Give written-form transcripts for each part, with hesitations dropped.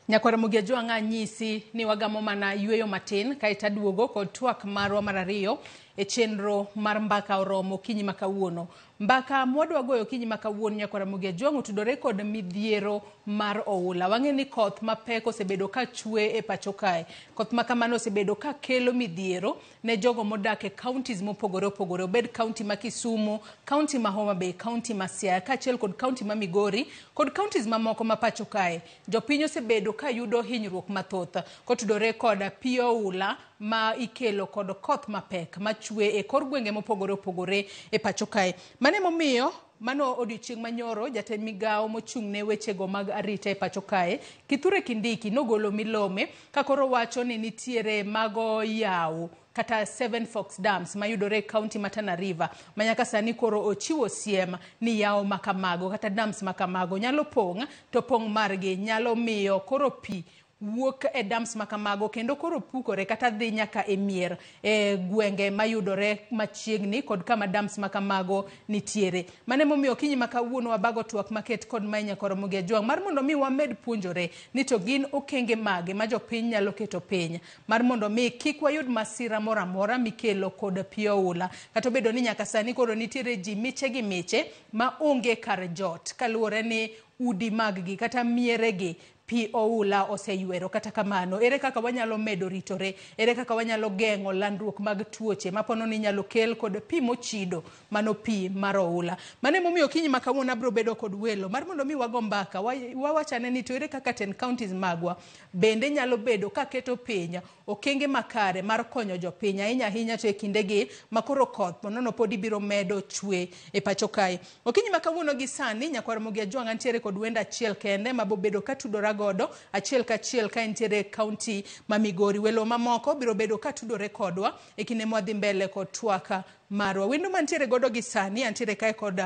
Nyakwara Mugiajwang' anyisi ni wagamo mana yweyo matin kaita duogo kod twak marwa mar ariyo e chenro mar mbaka oromo kinyi makawuono. Mbaka mwadwa goyo kinyi makawuono Nyakwara Mugiajwang' otudore kod midhiero mar oula. Wang'e ni koth mapek osebedo ka chwe e pacho kae. Koth makamano osebedo ka kelo midhiero ne jogo modak e counties mopogore opogore. Obed county ma Kisumu, county ma Homa Bay, county ma Siaya, kaachiel kod county ma Migori, kod counties mamoko ma pacho kae. Jopiny osebedo ka yudo hinyruok mathoth kotudore kod pi oula ma ikelo kod koth mapek machwe e kor gwenge mopogore opogore e pacho kae. Mane momiyo mano odiochieng' manyoro jatend migawo mochung' ne wechego mag arita e pacho kae Kithure Kindiki nogolo milome ka koro wacho ni nitiere mago yawo kata Seven Forks Dams mayudore e county ma Tana River manyaka sani koro ochiwo siem ni yawo makamago kata dams makamago nyalo pong' to pong' margi nyalo miyo koro pi wuok e dams makamago kendo koro pukore kata dhi nyaka e mier e gwenge mayudore machiegni kod kama dams makamago nitiere. Mane momiyo kinyi makawuono wabago twak maket kod mai Nyakwara Mugiajwang' mar mondo mi wamed puonjore ni to gin okenge mage ma jopiny nyalo keto piny mar mondo mi kik wayud masira moramora mikelo kod pi oula. Kata obedo ni nyaka sani koro nitiere ji miche gi miche ma onge kar jot kaluwore ni udi maggi kata mieregi pi oula oseywero. Kata kamano ere kaka wanyalo medo ritore, ere kaka wanyalo geng'o landruok mag tuoche mapono ni nyalo kel kod pi mochido mano pi mar oula. Mane momiyo kinyi makawuono abro bedo kod welo mar mondo mi wago mbaka wawachane ni to ere kaka 10 counties magwa bende nyalo bedo ka keto piny okenge makare mar konyo jopiny ahinya to e kindegi makoro koth nono podi biro medo chwe e pacho kae. Okinyi makawuono gi sani Nyakwara Mugiajwang' antiere kod wenda achiel kende mabobedo ka tudora godo achiel kachiel ka entiere county ma Migori. Welo mamoko biro bedo ka tudore kodwa e kinde mwadhi mbele kod twaka marwa. Wendo mantiere godo gi sani antiere kae kod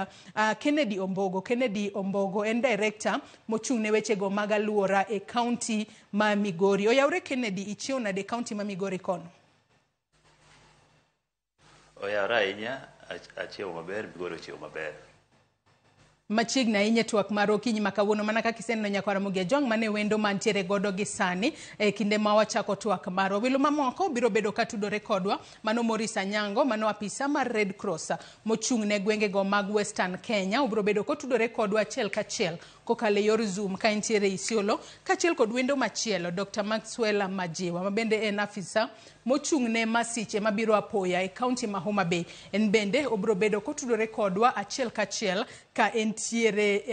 Kennedy Ombogo. Kennedy Ombogo en director mochung' ne wechego mag aluora e county ma Migori. Oyawre Kennedy, ichiew nade county ma Migori kono? Oyawre ahinya, achiew maber, Migori ochiew maber. Machiegni ahinya twak mar okinyi makawuono mana kaka iseneno Nyakwara Mugiajwang' mane wendo mantiere godo gi sani e kinde ma wachako twak marwa. Welo mamoko biro bedo ka tudore kodwa mano Morris Anyango, mano apisa mar Red Cross mochung' ne gwengego mag Western Kenya. Obiro bedo kotudore kodwa achiel kachiel kokale yor Zoom ka entiere Isiolo kachiel kod wendo machielo Dr. Maxwell Majiwa mabende en afisa mochung' ne masiche mabiro apoya e county ma Homa Bay. En bende obiro bedo kotudore kodwa achiel kachiel ka entiere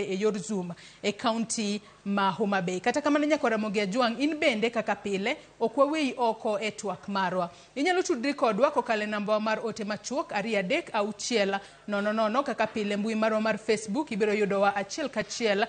e yor Zoom e county ma Homa Bay. Kata kamano Nyakwara Mugiajwang' in bende kaka pile okwaweyi oko e twak marwa. Inyalo tudri kodwa kokale namba mar ote machuok 236000 kaka pile mbui marwa mar Facebook ibiro yudowa achiel kachiel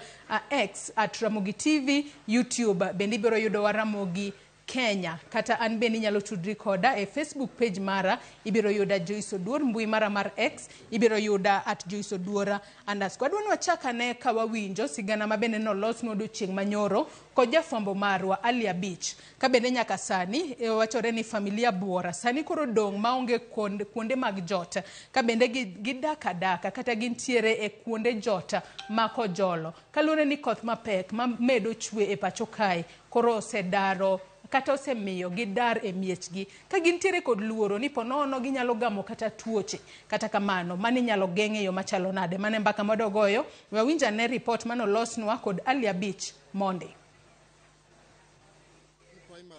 X @Ramogi TV, YouTube bende ibiro yudowa Ramogi Kenya. Kata an bende nyalo tudri koda e Facebook page mara ibiro yuda Joyce Oduor, mbui mara mar X ibiro yuda @Joyce Oduor_. Adwani wachaka ne ka wawinjo sigana mabende nolosnwa odiochieng' manyoro kod jafwambo marwa Alia Beach. Ka bende nyaka sani wachore ni familia buora sani koro dong' maonge kuonde mag jot. Ka bende gidak adaka kata gintiere e kuonde jot mako jolo. Kaluwore ni koth mapek mamedo chwe e pacho kae koro osedaro kata osemiyo gidar e miechgi ka gintiere kod luoro ni ponono ginyalo gamo kata tuoche. Kata kamano mani nyalo geng'e yo machalo nade. Mane mbaka modogoyo wawinja ne report manolosnwa kod Alia Beach Monday.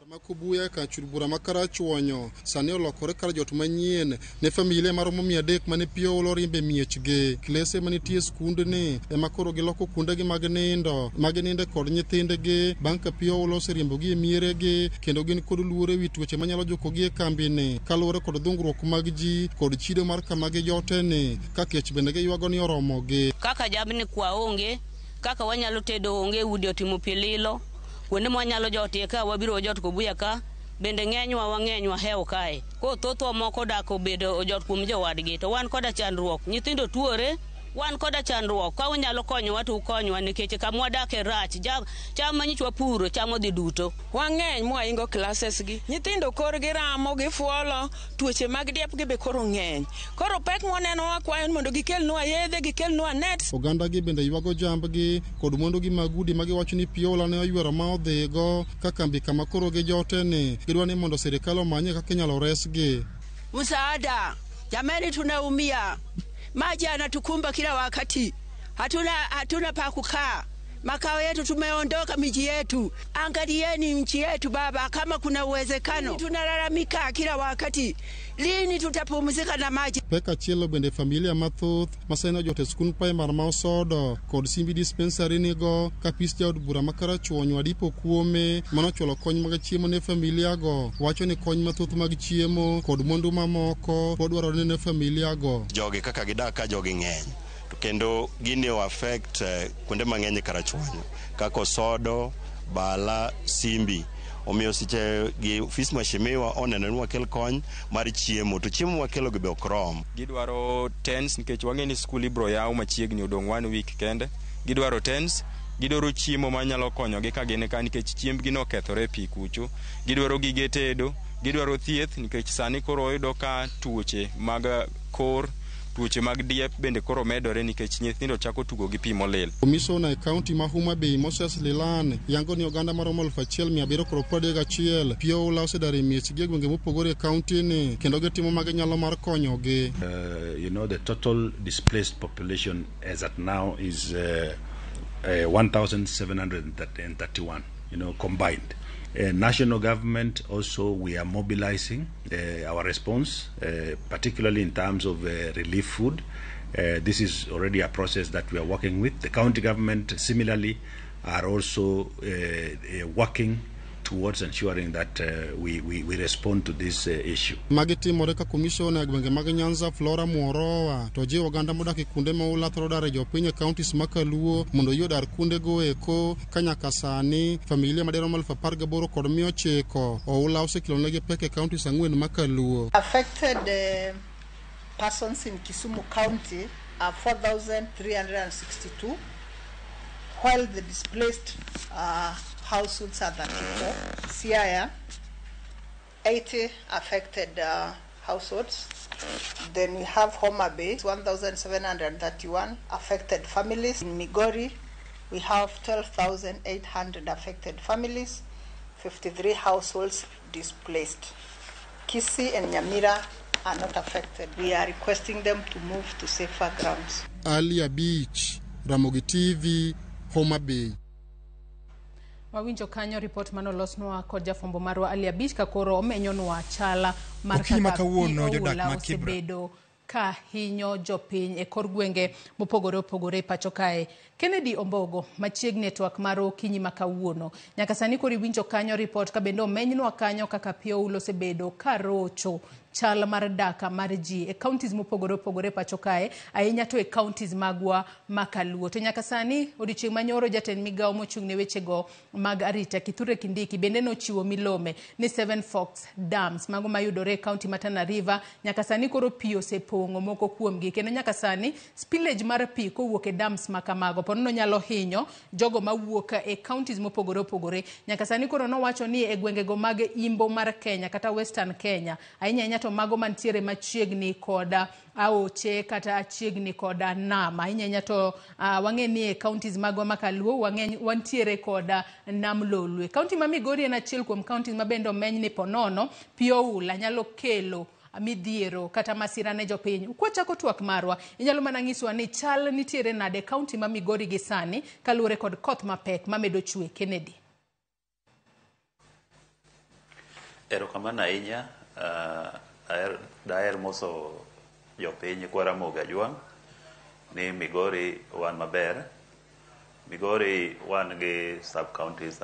Makubuya ka chulbura makarachuonyo sani olokore kar jot manyien ne familia maromo 300 mane pio olorimbe miechge klese manitie skundni ema koro giloko kundegi mag nindo kod nyithindegi bang' ka pio oloseriembogi e mieregi kendo gin kod luore wi tuoche manyalo jokogi e kambini kaluwore kod dhungruok mag ji kod chido mar kamagi joteni ka kech bende giywago ni oromogi. Kaka jamni kwa onge, kaka wanyalo tedo onge, udi otimo pililo kuonde mwanyalo jotie ka wabiro jot Kobuya ka bende ng'enywa hewo kae. Ko thothwa moko dako bedo ojot kuom jowadgi to wan koda chandruok. Nyithindo tuore wan koda chandruok ka unyalo konyowa to ukonywa nikech kama wadake rach cham manyichwa puro chamo dhi duto wang'eny moingo classes gi nyithindo korgi ramo gifuolo tuoche mag diep gi be koro ng'eny koro pek moneno wakwayo mondo gikelnwa yedhe gikelnwa nets. Oganda gi bende ywago jambgi kod mwandu gi mag udi ma giwacho ni piola ne oywero ma odhigo ka kambi kama koro gi joteni gidwa ni mondo sirikal omanye kaka inyalo resgi. Msaada jamani, tunaumia, maji yanatukumba kila wakati, hatuna pa kukaa, makao yetu tumeondoka miji yetu. Angalieni nchi yetu baba, kama kuna uwezekano. Tunalalamika kila wakati, lini tutapumzika na maji? Peka chielo bende familia mathoth maseno jote skun primar ma osodo kod simbi dispensary nigo kapis jaod bura makara chuonyo adipo kuome manochulo kony mag chiemo ne familia go. Wacho ni kony mathoth mag chiemo kod mwandu mamoko podwaro ne familia go. Jogi kaka gidak ka jogi ng'eny to kendo gini o affect kuonde mang'eny karachuonyo kaka Osodo, Bala, Simbi. Omiyo siche gi ofis mashimiwa oneno ni wakel kony mar chiemo to chiemo wakelo gibe okrom. Gidwaro tents nikech wang'eni skul ibro yaw machiegni odong 1 week kende. Gidwaro tents, gidwaro chiemo manyalo konyogi ka gin ka nikech chiembgi no kethore pi kucho. Gidwaro gige tedo, gidwaro thieth nikech sani koro oyudo ka tuoche mag kor, tuoche mag diep bende koro medore nikech nyithindo chako tugo gi pi molil. Commissioner e county ma Homa Bay Moses Lilan yango ni oganda maromo 1731 piola osedare miech gi gwenge mopogore e county ni kendo gitimo mag nyalo mar konyogi. The total displaced population as at now is 1,731 combined. National government also, we are mobilizing our response, particularly in terms of relief food. This is already a process that we are working with. The county government similarly are also working towards ensuring that we respond to this issue. Magiti moreka commissioner gwenge mag Nyanza Flora Muoroa to je oganda modak kunde ma ulathro dare jopiny counties makaluo mondo yodar kunde go eko kanyaka sani familia madero 18 kod 900 oula osekilonegi peke counties 4 makaluo. Affected persons in Kisumu County are 4,362 while the displaced households are 34. Siaya, 80 affected households. Then we have Homa Bay, 1,731 affected families. In Migori, we have 12,800 affected families, 53 households displaced. Kisii and Nyamira are not affected. We are requesting them to move to safer grounds. Alia Beach, Ramogi TV, Homa Bay. Wawinjo kanyo report manolosnwa kod jafombo marwa Alia Beach kakoro omenyonwa chala mar kaka jodak osebedo ka hinyo jopiny e kor gwenge mopogore opogore pacho kae. Kennedy Ombogo machiegni network mar Okinyi makawuono nyaka sani kori winjo kanyo report ka bendo omenynwa kanyo kaka pio ulo osebedo ka rocho chal mar daka mar ji e counties mopogore opogore pacho kae ahinya to e counties magwa makaluo. To nyaka sani odiochieng' manyoro jatend migawo mochung' ne wechego mag arita Kithure Kindiki bende nochiwo milome ni 7 Forks dams mago mayudore e county ma Tana River. Nyaka sani koro pi osepong'o moko kuomgi kendo nyaka sani spillage mar pi kowuok e dams makamago ponono nyalo hinyo jogo mawuok e counties mopogore opogore. Nyaka sani koro nowacho ni e gwengego mag imbo mar Kenya kata Western Kenya ahinya to mago mantiere machiegni koda aoche kata achiegni koda nam ahinya to wang'eni e counties magwa makaluo wantiere koda nam Lolwe. County ma Migori en achiel kuom counties mabende omenyni ponono pio ula nyalo kelo midhiero kata masira ne jopiny. Kwachako twak marwa inyalo mana ng'iswa ni chal nitiere nade county ma Migori gi sani kaluwore kod koth mapek mamedo chwe. Kennedy. Erokamano ahinya. Daher moso jopiny kwaramogo ajwang' ni Migori wan maber. Migori wan gi sub counties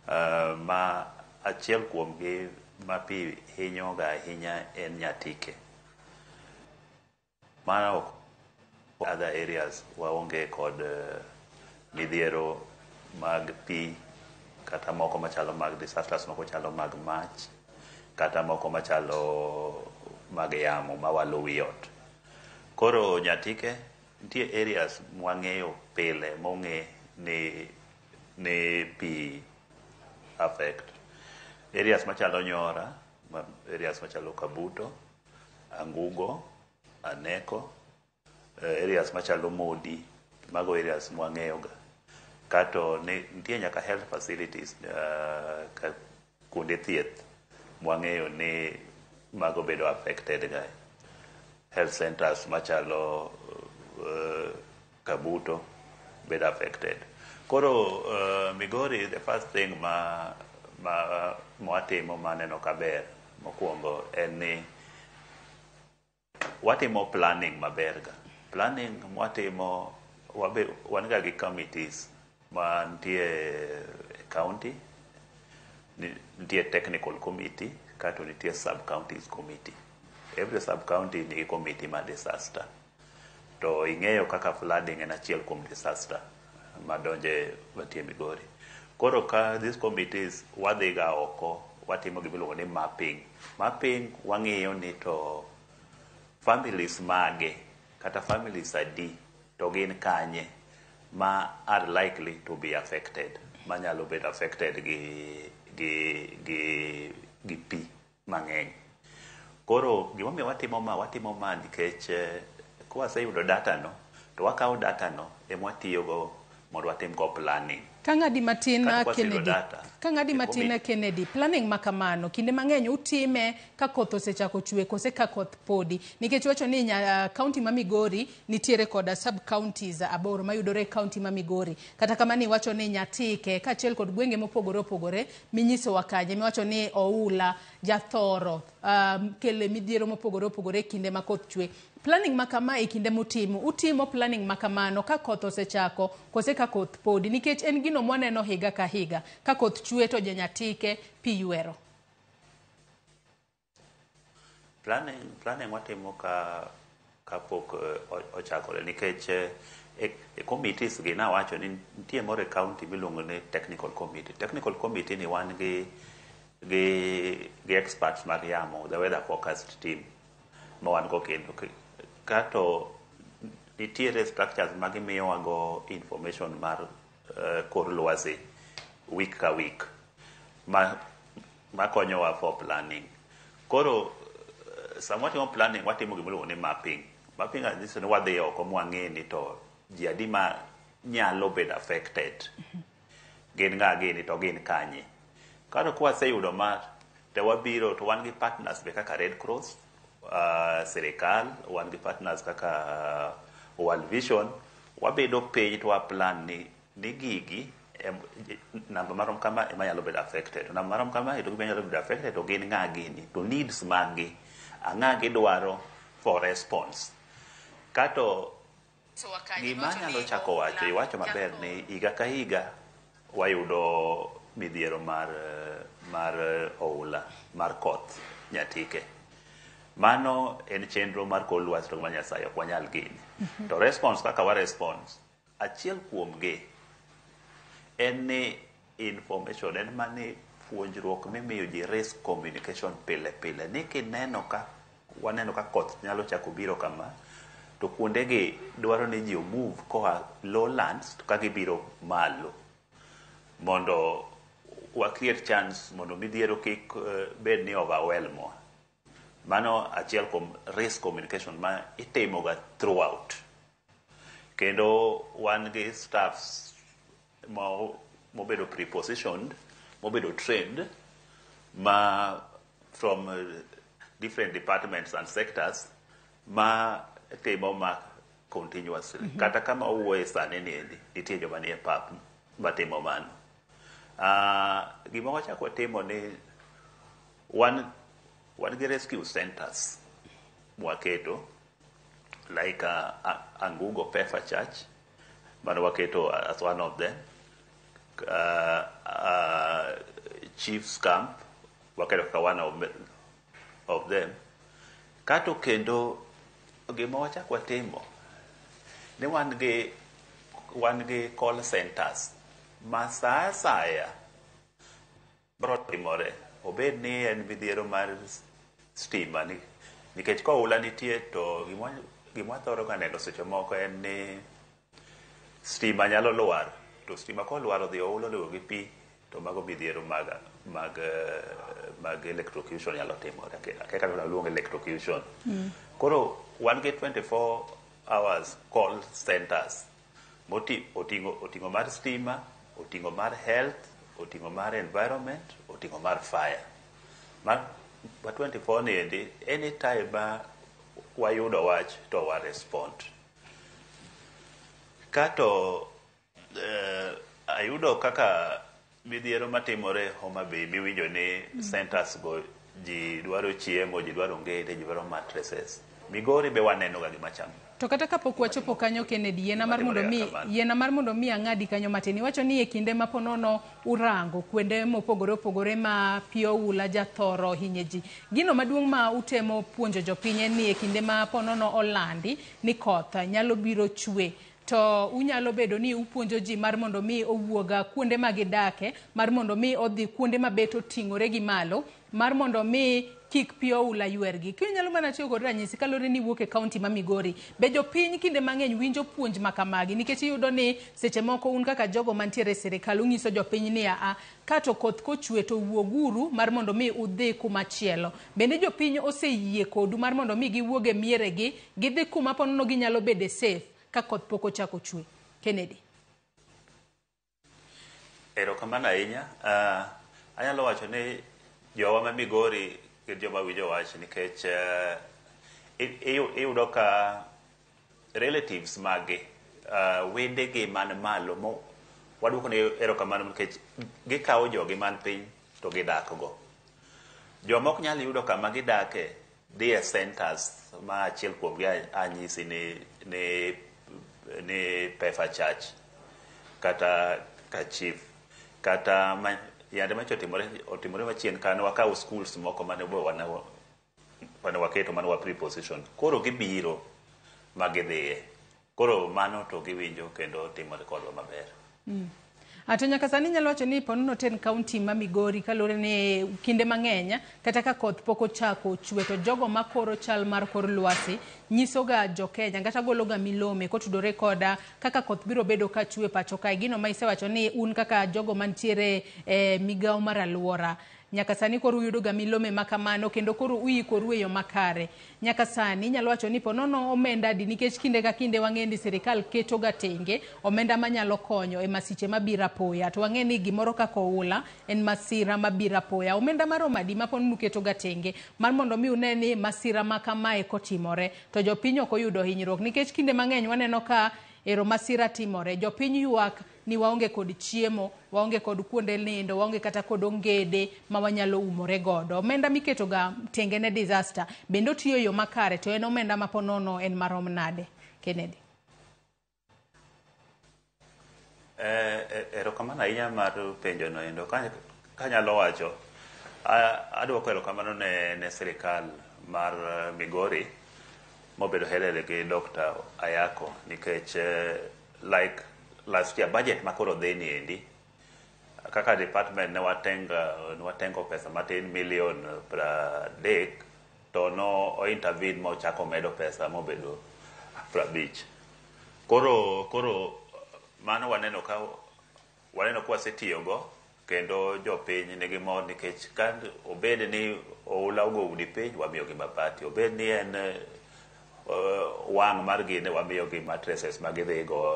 8 ma achiel kuomgi ma pi hinyoga ahinya en Nyatike. Mana ok other areas waonge kod midhiero mag pi kata moko machalo mag disasters moko chalo mag mach kata moko machalo mag yamo mawalo wi ot. Koro Nyatike nitie areas mwang'eyo pile mong'e ni pi affect. Areas machalo Nyora, areas machalo Kabuto, Angugo, Aneko, areas machalo Modi, mago areas mwang'eyoga. Kato nitie nyaka health facilities kuonde thieth mwang'eyo ni mago bedo affected ga. Health centers machalo Kabuto bedo affected. Koro Migori, the first thing mwatimo maneno kaber mokwongo en ni watimo planning maber ga. Planning mwatimo wan ga gi committees mantie county, nitie technical committee, kato nitie sub-counties committee. Every sub-county nigi committee ma disaster. To ing'eyo kaka flooding en achiel kuom disaster madonje matie Migori. Koro ka these committees wadhiga oko, watimo gimiluongo ni mapping. Mapping wang'iyo ni to families mage kata families adi to gin kanye ma are likely to be affected, manyalo bedo affected gi pi mang'eny. Koro gimomiyo watimo ma nikech kwaseyudo data no to wakawo data no emwatiyogo mondo watim go planning. Kang'adi matin Kennedy, planning makamano kinde mang'eny utime ka koth osechako chwe kose ka koth podi, nikech wacho ni county ma Migori nitiere koda sub counties aboro mayudore county ma Migori. Kata kamani wacho ni Nyatike kaachiel kod gwenge mopogore opogore minyiso wakanye miwacho ni Oula, Jathoro, kele midhiero mopogore opogore kinde ma koth chwe. Planning makama e kinde utimo planning makamano ka koth osechako kose ka koth podi, nikech en gino mwaneno higa ka higa ka koth chwe to Nyatike pi ywero. Planning watimo ka pok ochakore, nikech e committees gi nawacho ni nitie moro e county miluongo ni technical committee. Technical committee ni wan gi experts mar yamo, the weather forecast team ma wan go kendo. Kato nitiere structures magimiyowago information mar kor lwasi week ka week ma konyowa for planning. Koro sama watimo planning watimo gimiluongo ni mapping. Mapping nyiso ni wadhi oko mwang'e ni to ji adi ma nyalo bedo affected, gin ng'a gini to gin kanye. Koro kwaseyudo ma te wabiro to wan gi partners be kaka Red Cross, sirikal, wan gi partners kaka World Vision, wabedo piny to waplan ni gigi namba marom kama ema nyalo bedo affected. Namba marom kama ito gima nyalo bedo affected to gin ng'a gini, to needs magi, ang'a gidwaro for response. Kato gima nyalo chako wacho, iwacho maber ni higa ka higa wayudo midhiero mar oula, mar koth Nyatike. Mano en chenro mar kor lwasi to ma Nyasaye ok wanyal gini. To response kaka wa response, achiel kuom gi en ni information, en mani puonjruok mimiyo ji risk communication pile pile. Ni waneno ka koth nyalo chako biro kama, to kuonde gi dwaro ni ji move koa lowlands to ka gibiro malo, mondo wa create chance mondo midhiero kik bed ni overwhelm. Mano achiel kuom risk communication ma itimoga throughout. Kendo wan gi staffs mobedo prepositioned, mobedo trained, from different departments and sectors ma timo ma continuously. Kata kama uwe sane niendi, nitie joma nie pap matimo mano. Gima wachako timo ni wan gi rescue centers mwaketo, like Angugo Pefa Church, mano waketo as one of them. Chief's Camp, waketo ka one of them. Kato kendo gima wachako timo ni wan gi call centers ma sa asaya bro timore, obed ni en midhiero mar stima nikech ka oula nitie to gima thoro ka neno seche moko en ni stima nyalo lwar, to stima kolwar odhi oulo lowo gi pi, to mago midhiero mag electrocution nyalo timore, kaka luongo electrocution. Koro wan gi 24 hours call centers oting'o mar stima, oting'o mar health, oting'o mar environment, oting'o mar fire. Ma 24 niendi, anytime ma wayudo wach to wa respond. Kato ayudo kaka midhiero matimore Homa Bay miwinjo ni centers go ji dwaro chiemo, ji dwaro ngede, ji dwaro mattresses. Migori be waneno ga gima chamo. To kata kapok wachopo kanyo Kennedy, yiena mar mondo mi ang'adi kanyo matin. Iwacho ni e kinde ma ponono urango kuonde mopogore opogore ma pi oula jathoro hinye ji. Gino maduong' ma utemo puonjo jopiny en ni e kinde ma ponono olandi ni koth nyalo biro chwe. To unyalo bedo ni upuonjo ji mar mondo mi owuoga kuonde ma gidake, mar mondo mi odhi kuonde ma bet oting'ore gi malo, mar mondo mi kik pi oula ywergi. Kinyalo mana tiyo kod ranyisi kalore ni wuok e kaunti ma Migori. Be jopiny kinde mang'eny winjo puonj makamagi nikech iyudo ni seche moko un kaka jogo mantiere e sirikal unyiso jopiny ni kato koth kochwe to wuoguru mar mondo mi udhi kuma chielo. Bende jopiny oseyie kodu mar mondo mi giwuog e mieregi, gidhi kuma ponono ginyalo bede safe ka koth pok ochako chwe. Kennedy. Erokamano ahinya. Anyalo wacho ni jowa ma Migori gin joma winjo wach nikech iyudo ka relatives magi wedegi man malo waduoko ne erokamano nikech gikawo jogi man piny to gidakgo. Joma ok nyal yudo kama gidake dhi e centers ma achiel kuomgi anyisi ni Pefa Church kata Kachif kata yande macho otimore machien kane wakawo schools moko mane waketo mane wa preposition. Koro gibiro magidhiye. Koro mano to giwinjo kendo timore kodwa maber. Ato nyaka sani nyalo wacho ni ponono ten kaunti ma Migori kalore ne kinde mang'eny kata ka koth pok ochako chwe to jogo makoro chal mar kor lwasi nyisoga jo Kenya kata gologa milome kotudore koda kaka koth biro bedo ka chwe pacho kae. Gino ma isewacho ni un kaka jogo mantiere migao mar alwora nyaka sani koro uyudo ga milome makamano kendo koro uikoru e yo makare. Nyaka sani nyalo wacho ni ponono omenda di nikech kinde ka kinde wang'eni sirikal keto ga tenge omenda manyalo konyo e masiche mabira poya. To wang'eni gimoro kaka oula en masira mabira poya. Omenda mar omadi ma ponono keto ga tenge mar mondo mi uneni masira makamae kotimore to jopiny ok oyudo hinyruok nikech kinde mang'eny waneno ka ero masira timore. Jopiny ywak ni waonge kod chiemo, waonge kod kuonde nindo, waonge kata kod ongede ma wanyalo umore godo. Omenda miketo ga tenge ne disaster bende tiyo yo makare to en omenda ma ponono en marom nade. Kennedy. Erokamano ahinya mar penjo no endo kanyalo wacho adwoko erokamano ne sirikal mar Migori mobedo helele gi Dr. Ayako nikech like last year budget makoro dhi ni endi kaka department ne watengo pesa matin million 30 to no intervene mo chako medo pesa mobedo 50. Koro mano waneno ka wasetiyogo kendo jopiny nigi mor nikech ka obed ni oula ugo udi piny wamiyo gi mabati, obed ni en wang' mar gine wamiyo gi mattresses magidhigo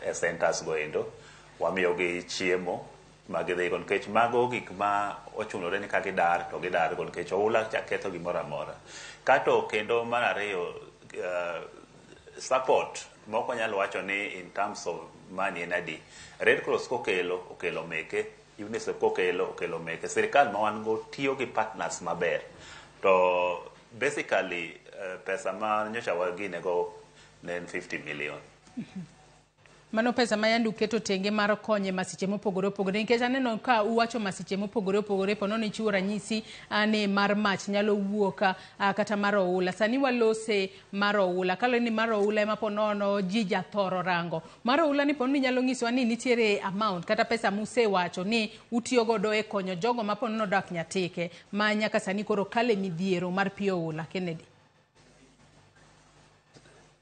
e centers go endo, wamiyo gi chiemo magidhigo nikech mago gik ma ochunore ni ka gidar to gidar go nikech oula ketho gimoro amora. Kato kendo mar ariyo support moko nyalo wacho ni in terms of money en adi. Red Cross okelo meke, UNICEF okelo meke, sirikal ma wan go tiyo gi partners maber to basically pesa ma nyocha wagine go ne 50 million. Mano pesa ma yandu keto tenge mar konye masiche mopogore opogore nikech aneno ka uwacho masiche mopogore opogore ponono ichiwo ranyisi ane mar mach nyalo wuoka kata mar oula. Sani walose mar oula kalo ni mar oula ema ponono jija thoro rango. Mar oula ni ponono nyalo nyiso ni nitiere amount kata pesa muse wacho ni utiyo godo e konyo jogo ma ponono dak Nyatike ma nyaka sani koro kale midhiero mar pi oula. Kennedy.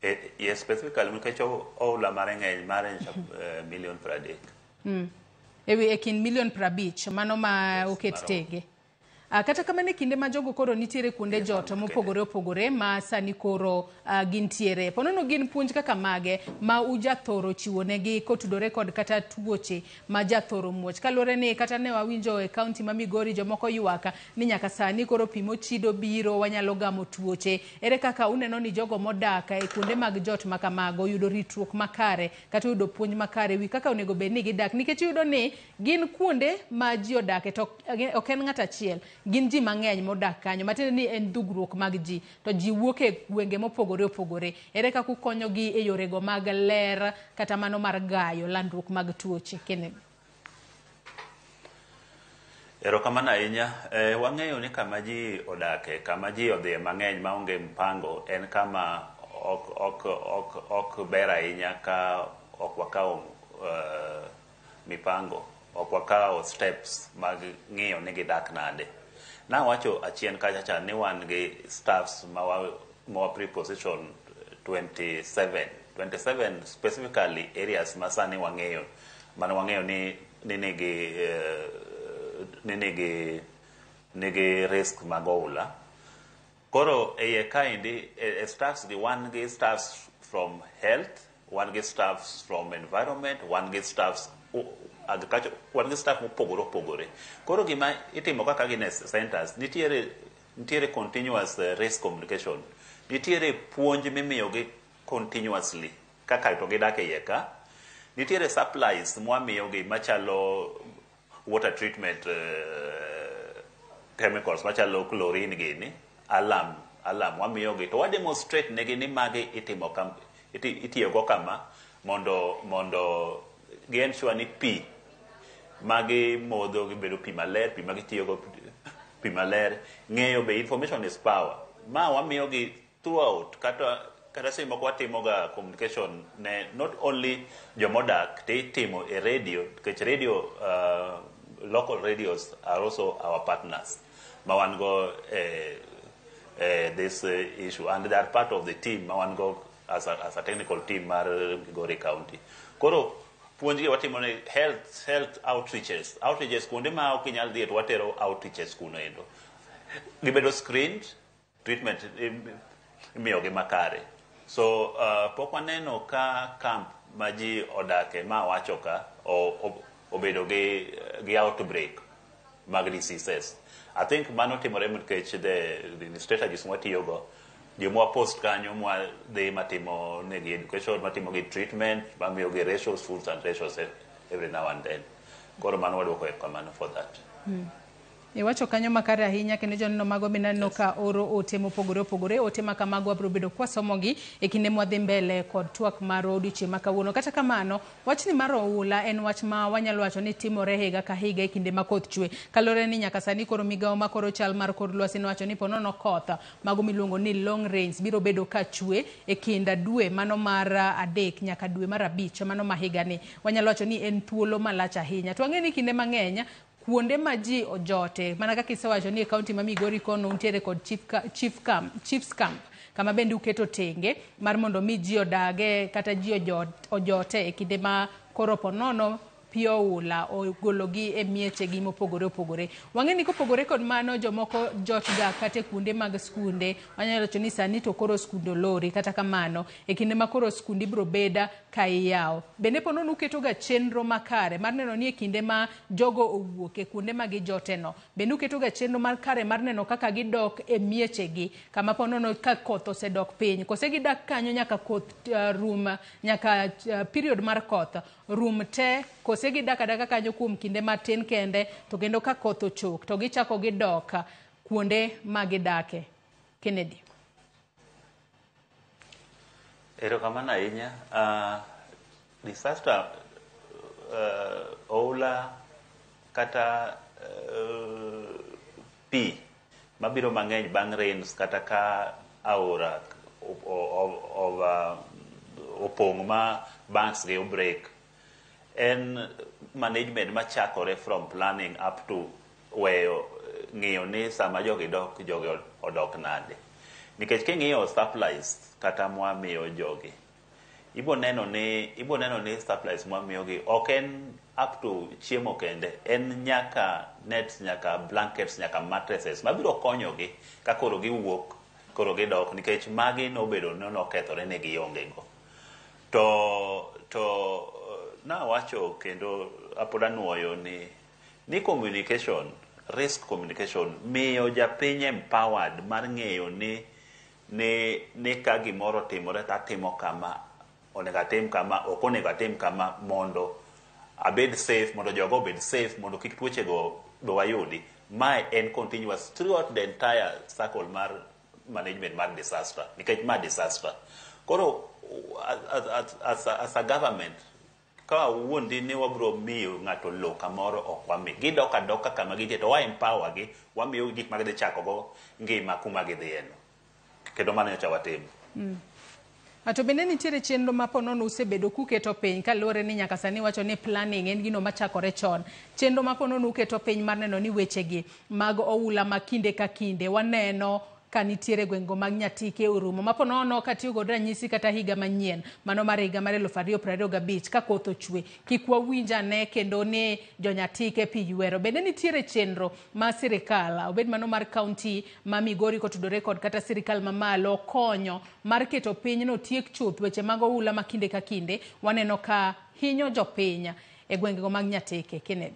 Yes, specifically nikech oula mare ng'eny mare milion 30. E kind milion 50 mano ma oket tenge. Kata kamano kinde ma jogo koro nitiere kuonde jot mopogore opogore ma sani koro gintiere. Ponono gin puonj kaka mage ma ujathoro chiwonegi kotudore kod kata tuoche ma jathoro muoch. Kaluwore ni kata ne wawinjo e kaunti ma Migori jomoko ywaka ni nyaka sani koro pimo chido biro wanyalo gamo tuoche. Ere kaka uneno ni jogo modak e kuonde mag jot makamago yudo ritruok makare kata yudo puonj makare wi kaka onego bed ni gidak, nikech yudo ni gin kuonde ma ji odake to ok en ng'at achiel. Gin ji mang'eny modak kanyo matiende ni en dugruok mag ji to ji wuok e gwenge mopogore opogore. Ere kaka ukonyogi e yorego mag ler kata mano mar gayo landruok mag tuoche? Kennedy. Erokamano ahinya. Wang'eyo ni kama ji odake, kama ji odhiye mang'eny maonge mpango en kama ok ber ahinya ka ok wakawo mipango, ok wakawo steps mag ng'iyo ni gidak nade. Nawacho achien kacha ni wan gi staffs ma preposition 27 specifically areas ma sani wang'eyo ni nigi risk mag oula. Koro iye kaendi staffs gi wan gi staffs from health, wan gi staffs from environment, wan gi staffs agriculture, wan gi staff mopogore opogore. Koro gima itimo kaka gines centers nitiere continuous risk communication, nitiere puonj mimiyogi continuously kaka to gidak iye ka, nitiere supplies mwamiyogi machalo water treatment chemicals machalo chlorine gini, alarm wamiyogi to wademonstrate negi ni magi itiyogo kama mondo gi-ensure ni pi magi modho gibedo pi maler, pi magi tiyogo pi maler. Ng'eyo be information is power. Ma wamiyogi throughout kata sema moko watimoga communication ne not only jomodak te itimo e radio, because radio local radios are also our partners ma wan go this issue, and they are part of the team ma wan go as a technical team mar Migori County. Koro puonj gi watimo ne health outreaches kuonde ma ok inyal dhi to watero outreaches kuno endo. Gibedo screened, treatment imiyogi makare. So pok waneno ka camp ma ji odake ma wacho ka obedo gi outbreak mag diseases. I think mano timore nikech the strategies mwatiyogo jomwa post kanyo mwa dhi matimo negi education, matimo gi treatment, mamiyo gi ratios, foods and ratios every now and then. Koro mano waduoko kamano for that. Iwacho kanyo makare ahinya kendo joneno mago binaneno ka oro ote mopogore opogore, ote ma kamago abro bedo kwasomogi e kinde mwadhi mbele kod twak mar odiochieng' ma kawuono. Kata kamano, wachni mar oula en wach ma wanyalo wacho ni timore higa ka higa e kinde ma koth chwe. Kalore ni nyaka sani koro migawo ma koro chal mar kor lwasi wacho ni ponono koth mago miluongo ni long rains biro bedo ka chwe e kinda dwe mano mar 3 nyaka dwe mar 5 mano ma higa ni. Wanyalo wacho ni en thuolo malach ahinya. To ang'e ni kinde mang'eny kuonde ma ji ojote mana kaka isewacho ni e kaunti ma Migori kono untiere kod chiefs camp kama bende uketo tenge mar mondo mi ji odage kata ji ojote e kinde ma koro ponono pio ula ogologi e miechegi mopogore opogore. Wang'e ni kopogore kod mano jomoko jotga kata kuonde mag skunde, wanyalo wacho ni sani to koro skunde olori. Kata kamano e kinde ma koro skundi biro beda ka iyawo, bende ponono uketoga chenro makare mar neno ni e kinde ma jogo owuok e kuonde ma gijoteno, bende uketoga chenro mar kare mar neno kaka gidok e miechegi kama ponono ka koth osedok piny. Kose gidak kanyo nyaka koth rum, nyaka period mar koth rum te, kose gidak adaka kanyo kuom kinde matin kende, to kendo ka koth ochok to gichako gidok kuonde ma gidake. Kennedy. Erokamano ahinya. Disaster oula kata pi mabiro mang'eny bang' rains kata ka aora opong' ma banks gi break en management machakore from planning up to weyo ng'iyo ni sama jogi odok nade. nikech king'iyo supplies kata mwamiyo jogi ibo neno ni supplies mwamiyogi ok en up to chiemo kende, en nyaka nets, nyaka blankets, nyaka mattresses mabiro konyogi ka koro giwuok, koro gidok, nikech magi nobedo nokethore ne giongego. To nawacho kendo apod anuoyo ni communication, risk communication miyo japiny empowered mar ng'eyo ni ka gimoro timore tatimo kama, onego atim kama, ok onego atim kama, mondo abed safe, mondo jogo obed safe, mondo kik tuoche go wayudi. Mae en continuous throughout the entire circle mar management mar disaster, nikech ma disaster. Koro as a government, ka wuondi ni wabro miyo ng'ato lo kamoro ok wami, gidok adoka kama gidhi to wa empower gi, wamiyo gik magidhi chako go ngima kuma gidhieno, kendo mano nyocha watimo. To bende nitiere chenro ma ponono usebedo kuketo piny kaluwore ni nyaka sani wacho ni planning en gino machakore chon. Chenro ma ponono uketo piny mar neno ni wechegi mag oula ma kinde ka kinde waneno ka nitiere gwengo mag Nyatike orumo maponono katiyo kod ranyisi kata higa manyien mano mar higa mar 2025 ka koth ochwe kik wawinja ne kendo ne jonyatike pi ywero. Bende nitiere chenro ma sirikal obed mano mar kaunti ma Migori kotudore kod kata sirikal mamalo konyo mar keto piny no tiek chuth weche mag oula ma kinde ka kinde waneno ka hinyo jopiny e gwengego mag Nyatike. Kennedy.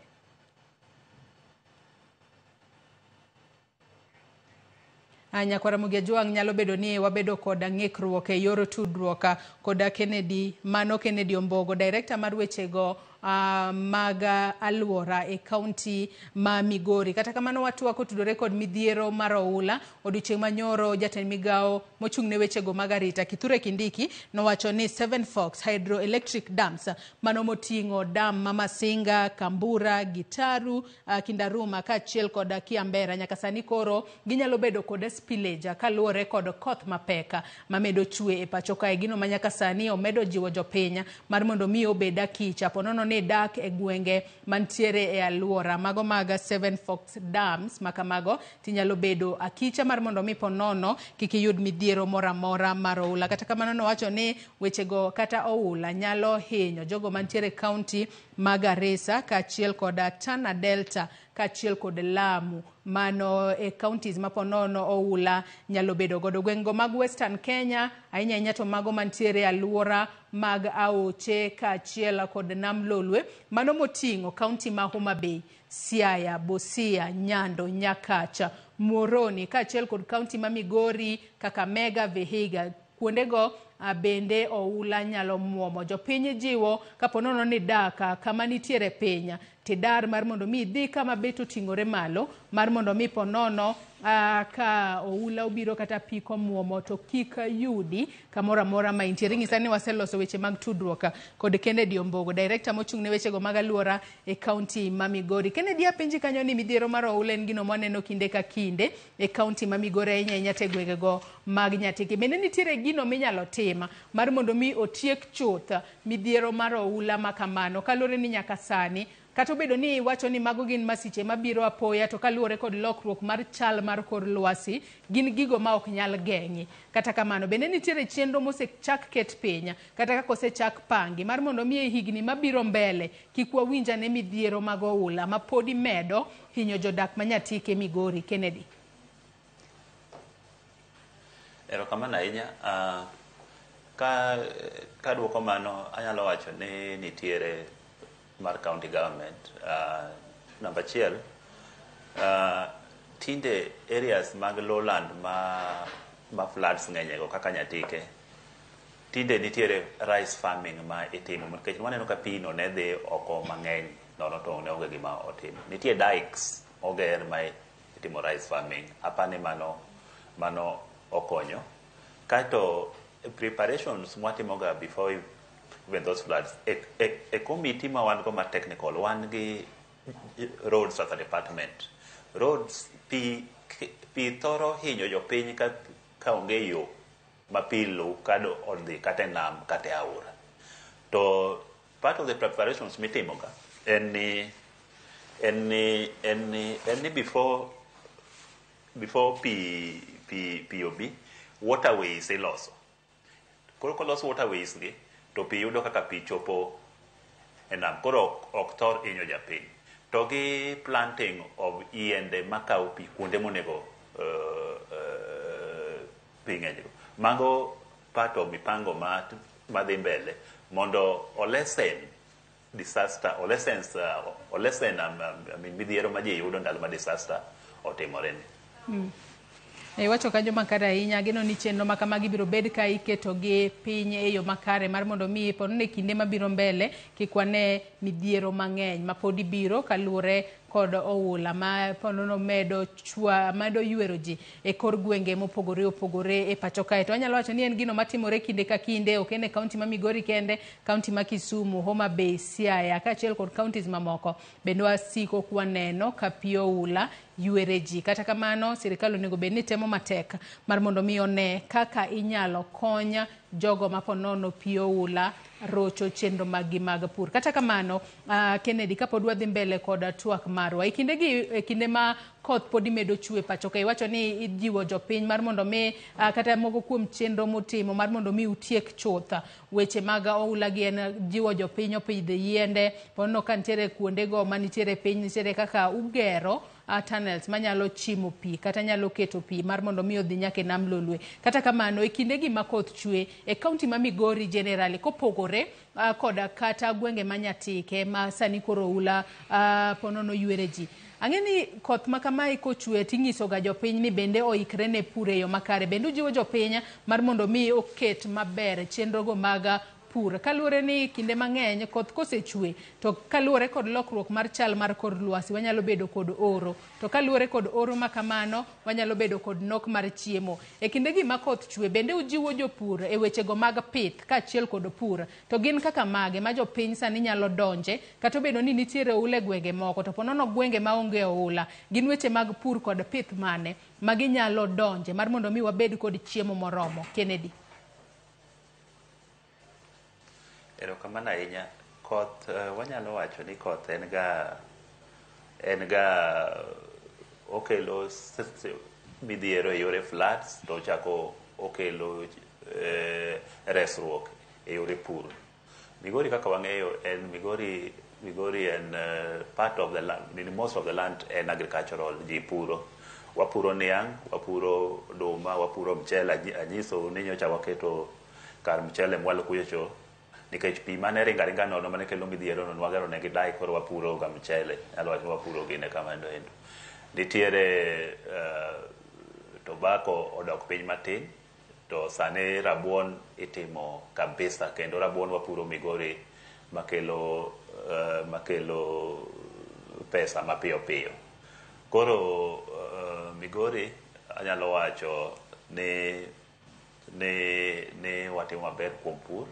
Nyakwara Mugia Jwang' nyalo bedo ni wabedo koda ng'ikruok e yor tudruok koda Kennedy Ombogo, director mar wechego mag alwora e kaunti ma Migori. Kata kamano watwa kotudore kod midhiero mar oula odiochieng' manyoro jatend migao mochung' ne wechego mag arita Kithure Kindiki nowacho ni Seven Forks Hydroelectric Dams mano moting'o dam ma Masinga, Kambura, Gitaru, Kindaruma kaachiel kod Kiambera nyaka sani koro ginyalo bedo kod spillage kaluwore kod koth mapek mamedo chwe e pacho kae. Gino ma nyaka sani omedo jiwo jopiny mar mondo mi obed akicha ponono ni dak e gwenge mantiere e alwora mago mag Seven Forks Dams makamago tinyalo bedo akicha mar mondo mi ponono kik yud midhiero moramora mar oula. Kata kamano nowacho ni wechego kata oula nyalo hinyo jogo mantiere kaunti mag Garissa kaachiel kod Tana Delta kaachiel kod Lamu mano e counties maponono oula nyalo bedo godo. Gwengo mag Western Kenya ahinya to mago mantiere alwora mag aoche kaachiel kod Nam Lolwe mano moting'o kaunti ma Homa Bay, Siaya, Busia, Nyando, Nyakacha, Muhoroni kaachiel kod kaunti ma Migori, Kakamega, Vihiga. Kuondego bende oula nyalo muomo. Jopiny jiwo kaponono ni daka kama nitiere piny tidar mar mondo mi dhi kama beto ting'ore malo mar mondo mi ponono ka oula obiro kata piko muomo to kik yudi kamora mora ma intiere. Ng'isa ni waseloso weche mag tudruok kod Kennedy Ombogo, director mochung' ne wechego mag alwora e kaunti ma Migori. Kennedy apenji kanyo ni midhiero mar oula en gino mwaneno kinde ka kinde e kaunti ma Migori ahinya te gwengego mag Nyatike. Bende nitiere gino minyalo tim mar mondo mi otiek chuth midhiero mar oula ma kamano kaluwore ni nyaka sani kata obedo ni wacho ni mago gin masiche mabiro apoya to kaluwore kod lokruok mar chal mar kor lwasi gin gigo ma ok nyal geng'i. Kata kamano bende nitiere chenro mosechak ket piny kata kaka osechak pangi mar mondo mi e higni mabiro mbele kik wawinja ne midhiero mag oula ma podi medo hinyo jodak ma Nyatike Migori. Kennedy. Erokamano ahinya. Ka duoko mano anyalo wacho ni nitiere mar county government number achiel tinde areas mag lowland ma floods ng'enyego kaka Nyatike tinde nitiere rice farming ma itimo nikech waneno ka pino ne dhi oko mang'eny nono to ne onge gima otimo. Nitie dikes oger ma itimo rice farming apani mano okonyo. Kato preparations mwatimoga before when those floods a committee ma wan go ma technical wan gi roads as a department. Roads pi thoro hinyo jopiny ka onge yo ma pi lu kado odhi kata nam kata aora. To part of the preparations mitimoga en ni before pi obi waterways iloso. Koro kolos waterways gi to pi yudo kaka pi chopo e nam, koro ok thor inyo japiny. To gi planting of yiende makao pi kuonde monego pi ng'enygo. Mago part of mipango madhi mbele mondo olesen disaster, olesen midhiero ma ji yudo ndalo ma disaster otimore ni. Iwacho kanyo makare ahinya, gino ni chenro ma kamagi biro bed ka iketo gi piny e yo makare mar mondo mi pono ne kinde mabiro mbele kik wane midhiero mang'eny ma pod ibiro kaluwore kod oula ma ponono medo ywero ji e kor gwenge mopogore opogore e pacho kae. To anyalo wacho ni en gino matimore kinde ka kinde, ok en e kaunti ma Migori kende, kaunti ma Kisumu, Homa Bay, Siaya kaachiel kod kauntis mamoko bende wasiko kwaneno ka pi oula ywere ji. Kata kamano sirikal onego bed ni temo matek mar mondo mi one kaka inyalo konya jogo maponono pi oula rocho chenro magi mag pur. Kata kamano Kennedy, kapod wadhi mbele kod twak marwa e kinde ma koth pod imedo chwe pacho ka, iwacho ni ijiwo jopiny mar mondo mi kata moko kuom chenro motimo mar mondo mi utiek chuth weche mag oula gi en jiwo jopiny opidh yiende, pono ka nitiere kuonde go manitiere piny nitiere kaka ugero tunnels manyalo chimo pi kata nyalo keto pi mar mondo mi odhi nyaka nam Lolwe. Kata kamano e kinde gi ma koth chwe e kaunti ma Migori generally kopogore koda kata gwenge manyatike ma sani koro oula ponono ywere ji. Ang'eni koth ma kamae kochwe ting'iso ga jopiny ni bende oikre ne pur e yo makare. Bende ujiwo jopiny mar mondo mi oket maber chenro go mag pur kaluwore ni kinde mang'eny koth kosechwe to kaluwore kod lokruok mar chal mar kor lwasi wanyalo bedo kod oro, to kaluwore kod oro makamano wanyalo bedo kod nok mar chiemo. E kinde gi ma koth chwe bende ujiwo jopur e weche go mag pith kaachiel kod pur, to gin kaka mage ma jopiny sani nyalo donje kata obedo ni nitiere oula e gwenge moko to ponono gwenge maonge oula, gin weche mag pur kod pith mane maginyalo donje mar mondo mi wabed kod chiemo moromo. Kennedy. Erokamano ahinya. Koth wanyalo wacho ni koth en ga okelo midhiero e yore floods, to chako okelo resruok e yore pur. Migori kaka wang'eyo en Migori en part of the land, most of the land en agricultural, ji puro. Wapuro niang', wapuro oduma, wapuro mchele. Anyiso ni nyocha waketo kar mchele mwalo kuyocho nikech pi mane ringa nono mane kelo midhiero no wagero negi dai, koro wapuro ga mchele, alwacho wapuro gine kamano endo. Nitiere tobacco odok piny matin, to sane rabuon itimo kabisa, kendo rabuon wapuro Migori makelo pesa mapiyo piyo. Koro Migori anyalo wacho ni watimo maber kuom pur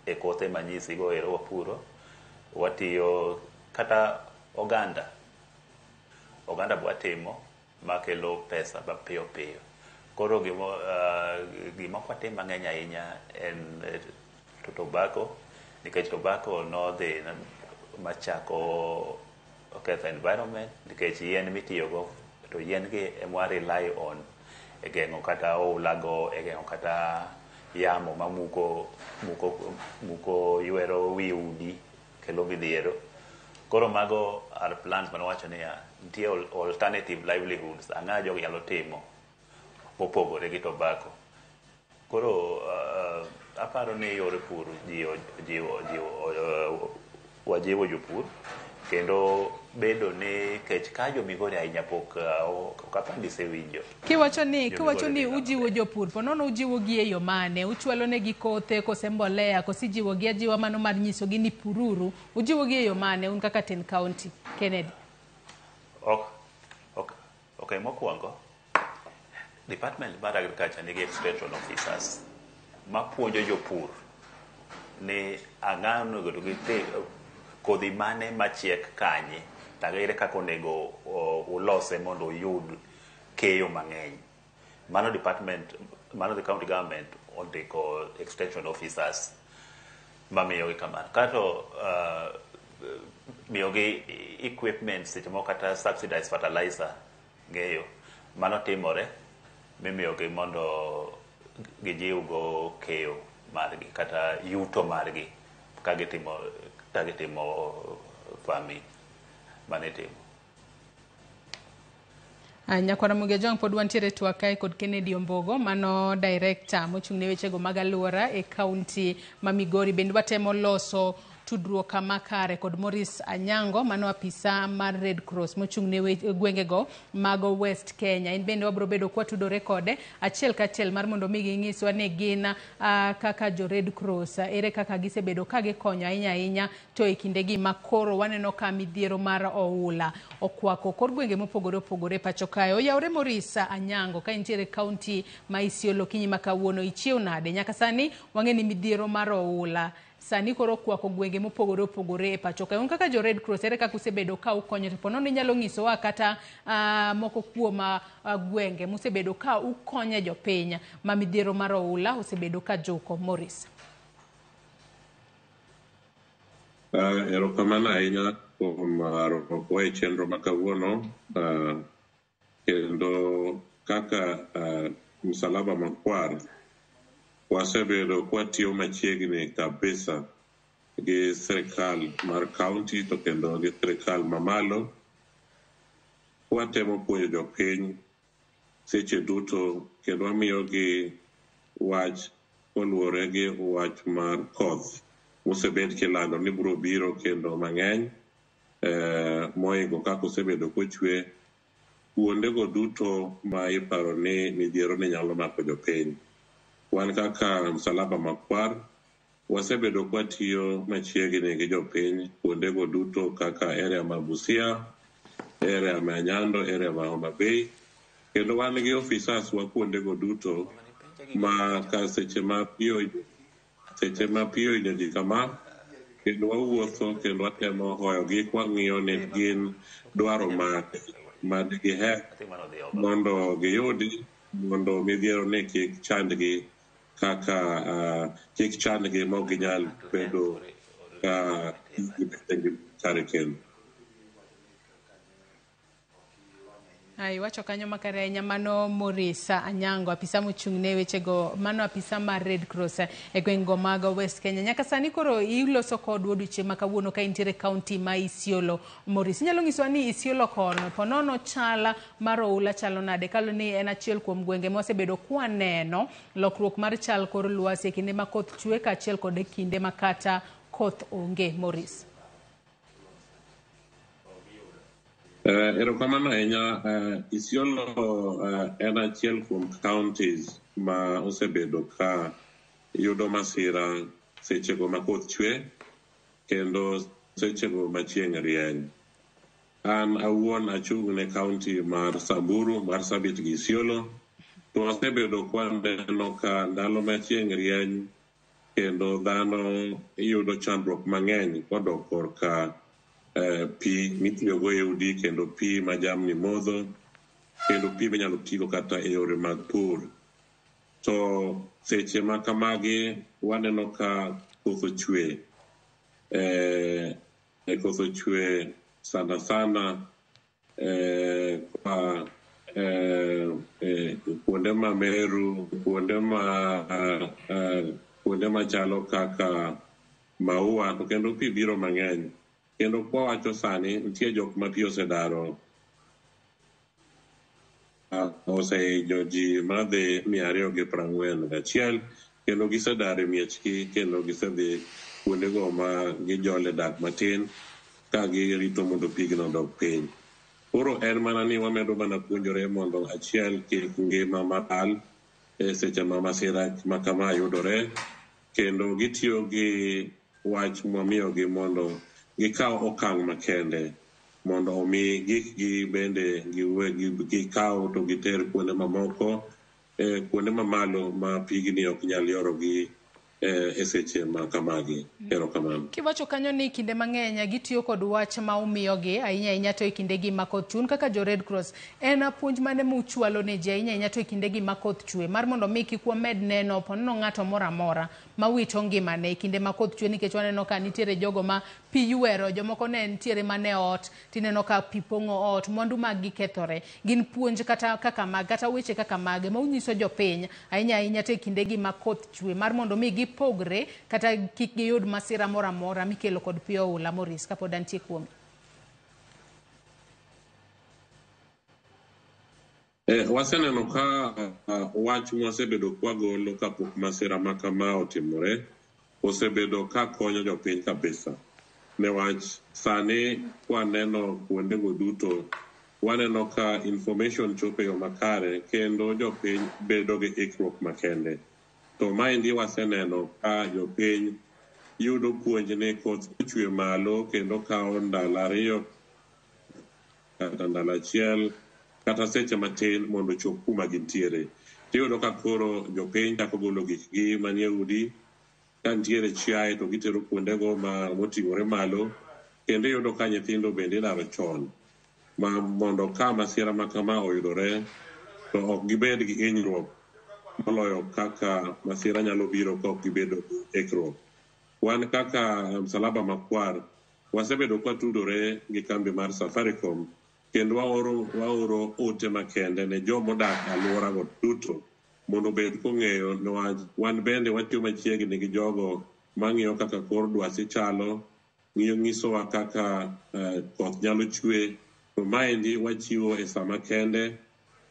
e kothe manyisi go ero wapuro. Watiyo kata oganda bwatimo makelo pesa mapiyo piyo. Koro gima kwatim mang'eny ahinya en tobacco, nikech tobacco nodhi machako oketho environment, nikech yien mitiyogo to yien gi emwa rely on e geng'o kata oulago, e geng'o kata yamo mamuko ywero wi udi kelo midhiero. Koro mago are plans manowacho ni nitie alternative livelihoods ang'a jogo nyalo timo mopogore gi tobacco. Koro aparo ni yore pur wajiwo jopur, kendo bedo ni kech ka jo Migori ahinya pok kapandi sewinjo. Kiwacho ni ujiwo jopur, ponono ujiwo gi e yo mane? Uchwalo ne gi kothe, kose mbolea, kose jiwo gi ajiwa mano mar nyiso gi ni pururu, ujiwo gi e yo mane un kaka Tin County? Kennedy. Okay, mokwongo Department mar Agriculture nigi extension officers mapuonjo jopur ni ang'ano godo gi kodhi mane machiek kanye, tagaire kaka onego ulose mondo uyud keyo mang'eny. Mano the county government ondiko extension officers mamiyogi kamano. Kato miyogi equipment seche moko kata subsidized fertilizer ng'eyo. Mano timore mimiyogi mondo gijiwgo keyo margi kata yuto margi ka gitimo farming manitimo. Nyakwara Mugejong pod wantiere twak kae kod Kennedy Ombogo mano director mochung'ne wechego mag alwora e kaunti ma Migori. Bende watemo loso tudruok makare kod Morris Anyango mano apisa mar Red Cross mochung'ne gwengego mag West Kenya. In bende wabro bedo kwa tudore kode achiel kachiel mar mondo mi ginyiswa ni gin kaka jo Red Cross ere kaka gisebedo ka gikonyo ahinya to e kindegi makoro waneno ka midhiero mar oula okwako kor gwenge mopogore opogore pacho kae. Oyawre Morris Anyango ka intiere kaunti ma Isiolo kinyi makawuono ichiew nade nyaka sani wang'eni midhiero mar oula sani koro kwako gwenge mopogore opogore e pacho kae. Kaka jo Red Cross ere kaka usebedo ka ukonyo to ponono inyalo nyisowa kata moko kuom gwenge musebedo ka ukonyo jopiny ma midhiero mar oula osebedo ka joko. Morris. Erokamano ahinya kuom rwako e chenro ma kawuono kendo kaka Msalaba Makwar wasebedo kwatiyo machiegni kabisa gi sirikal mar kaunti to kendo gi sirikal mamalo watemo puonjo jopiny seche duto kendo wamiyogi wach koluwore gi wach mar koth mosebed kilando ni biro biro kendo mang'eny moingo kaka osebedo kochwe kuondego duto ma iparo ni midhiero ni nyalo mako jopiny. Wan kaka Msalaba Makwar wasebedo kwatiyo machiegni gi jopiny kuondego duto kaka area ma Busia, area ma Nyando, area ma Homa Bay, kendo wan gi officers wa kuondego duto ma ka seche ma piyo inyoji kama kendo wawuotho kendo watemo hoyogi kwang'iyo ni gin dwaro ma digiher mondo giyudi mondo midhiero ni kik chandgi kaka kik chandgi ma ginyal bedo ka kare kendo. Wacho kanyo makare ahinya mano Morris Anyango apisa mochung'ne wechego mano apisa mar Red Cross e gweng'go mag West Kenya. Nyaka sani koro iloso kodwa odiochieng' ma kawuono ka intiere kaunti ma Isiolo. Morris, inyalo nyisowa ni Isiolo kono ponono chala mar oula chalo nade kalo ni en achiel kuom gwenge mosebedo kwaneno lokruok mar chal kor lwasi e kinde ma koth chwe kaachiel kod e kinde ma kata koth onge. Morris. Erokamano ahinya. Isiolo en achiel kuom counties ma osebedo ka yudo masira sechego ma koth chwe kendo sechego ma chieng' rieny. An awuon achung'ne county mar Samburu, Marsabit gi Isiolo, to wasebedo kwaneno ka ndalo ma chieng' rieny kendo dhano yudo chandruok mang'eny kodok korka pi mitiyogo e udi kendo pi ma jamni modho kendo pi minyalo tigo kata e yore mag pur. To seche ma kamagi waneno ka koth ochwe koth ochwe sana kuonde ma Meru, kuonde machalo kaka Maua to kendo pi biro mang'eny. Kendo kwa wacho sani nitie jok ma pi osedaro osehinyo ji madhi 241 kendo gisedaro e miechgi kendo gisedhi kuondego ma gijole dak matin ka girito mondo pigno odog piny. Koro en mana ni wamedo mana puonjore mondo achiel kik ngima malal e seche ma masira ma kama yudore kendo gitiyo gi wach mwamiyogi mondo gikaw okang' makende mondo omi gikgi bende gikaw to giter kuonde mamoko kuonde mamalo ma pigni ok nyal yorogi eseche ma kamagi. Erokamano. Kiwacho kanyo ni kinde mang'eny gitiyo kod wach ma umiyogi ahinya to e kindegi ma koth chun kaka jo Red Cross. En puonj mane muchwalo ne ji ahinya to e kindegi ma koth chwe mar mondo mi kik wamed neno ponono ng'ato moro amora ma wito ngimane e kinde ma koth chwe, nikech waneno ka nitiere jogo ma pi ywero, jomoko ne nitiere mane ot tineno ka pi pong'o ot, mwandu mag gi kethore. Gin puonj kata weche kaka mage ma unyiso jopiny ahinya to e kindegi ma koth chwe mar mondo mi gipogre kata kik giyud masira moro amora mikelo kod pi oula. Morris, kapod antie kuomi. Waseneno ka wach mwasebedo kwagolo kapok masira ma kama otimore osebedo ka konyo jopiny kabisa. Newach sani waneno kuondego duto waneno ka information chopo yo makare kendo jopiny bedo gi ikruok makende. To maendi waseneno ka jopiny yudo puonj ni koth chwe malo kendo kao ndalo 2 kata ndalo 1 kata seche matin mondo chop kuma gintiere. Tiyudo ka koro jopiny chako golo gikgi manie udi, ka nitiere chiaye to gitero kuondego moting'ore malo, kendo iyudo ka nyithindo bende idaro chon mondo ka masira ma kama oyudore to ok gibed gi hinyruok moloyo kaka masira nyalo biro ka ok gibedo ikruok. Wan kaka Msalaba Makwar wasebedo kwa tudore gi kambi mar Safaricom kendo waoro ote makende ne jomo dak alwora go duto mondo bed kong'eyo ni wan bende watiyo machiegni gi jogo mang'iyo kaka kor dwasi chalo, ng'isowa kaka koth nyalo chwe. To maendi wachiwo e sama kende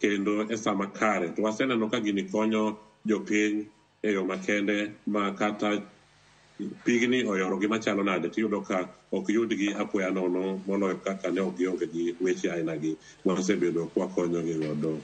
kendo e sama kare. To waseneno ka gini konyo jopiny e yo makende ma kata pigni oyoro gi machalo nade tiyudo ka ok yudgi apoya nono moloyo kaka ne ok gionge gi weche ainagi wasebedo kwakonyo gi godo.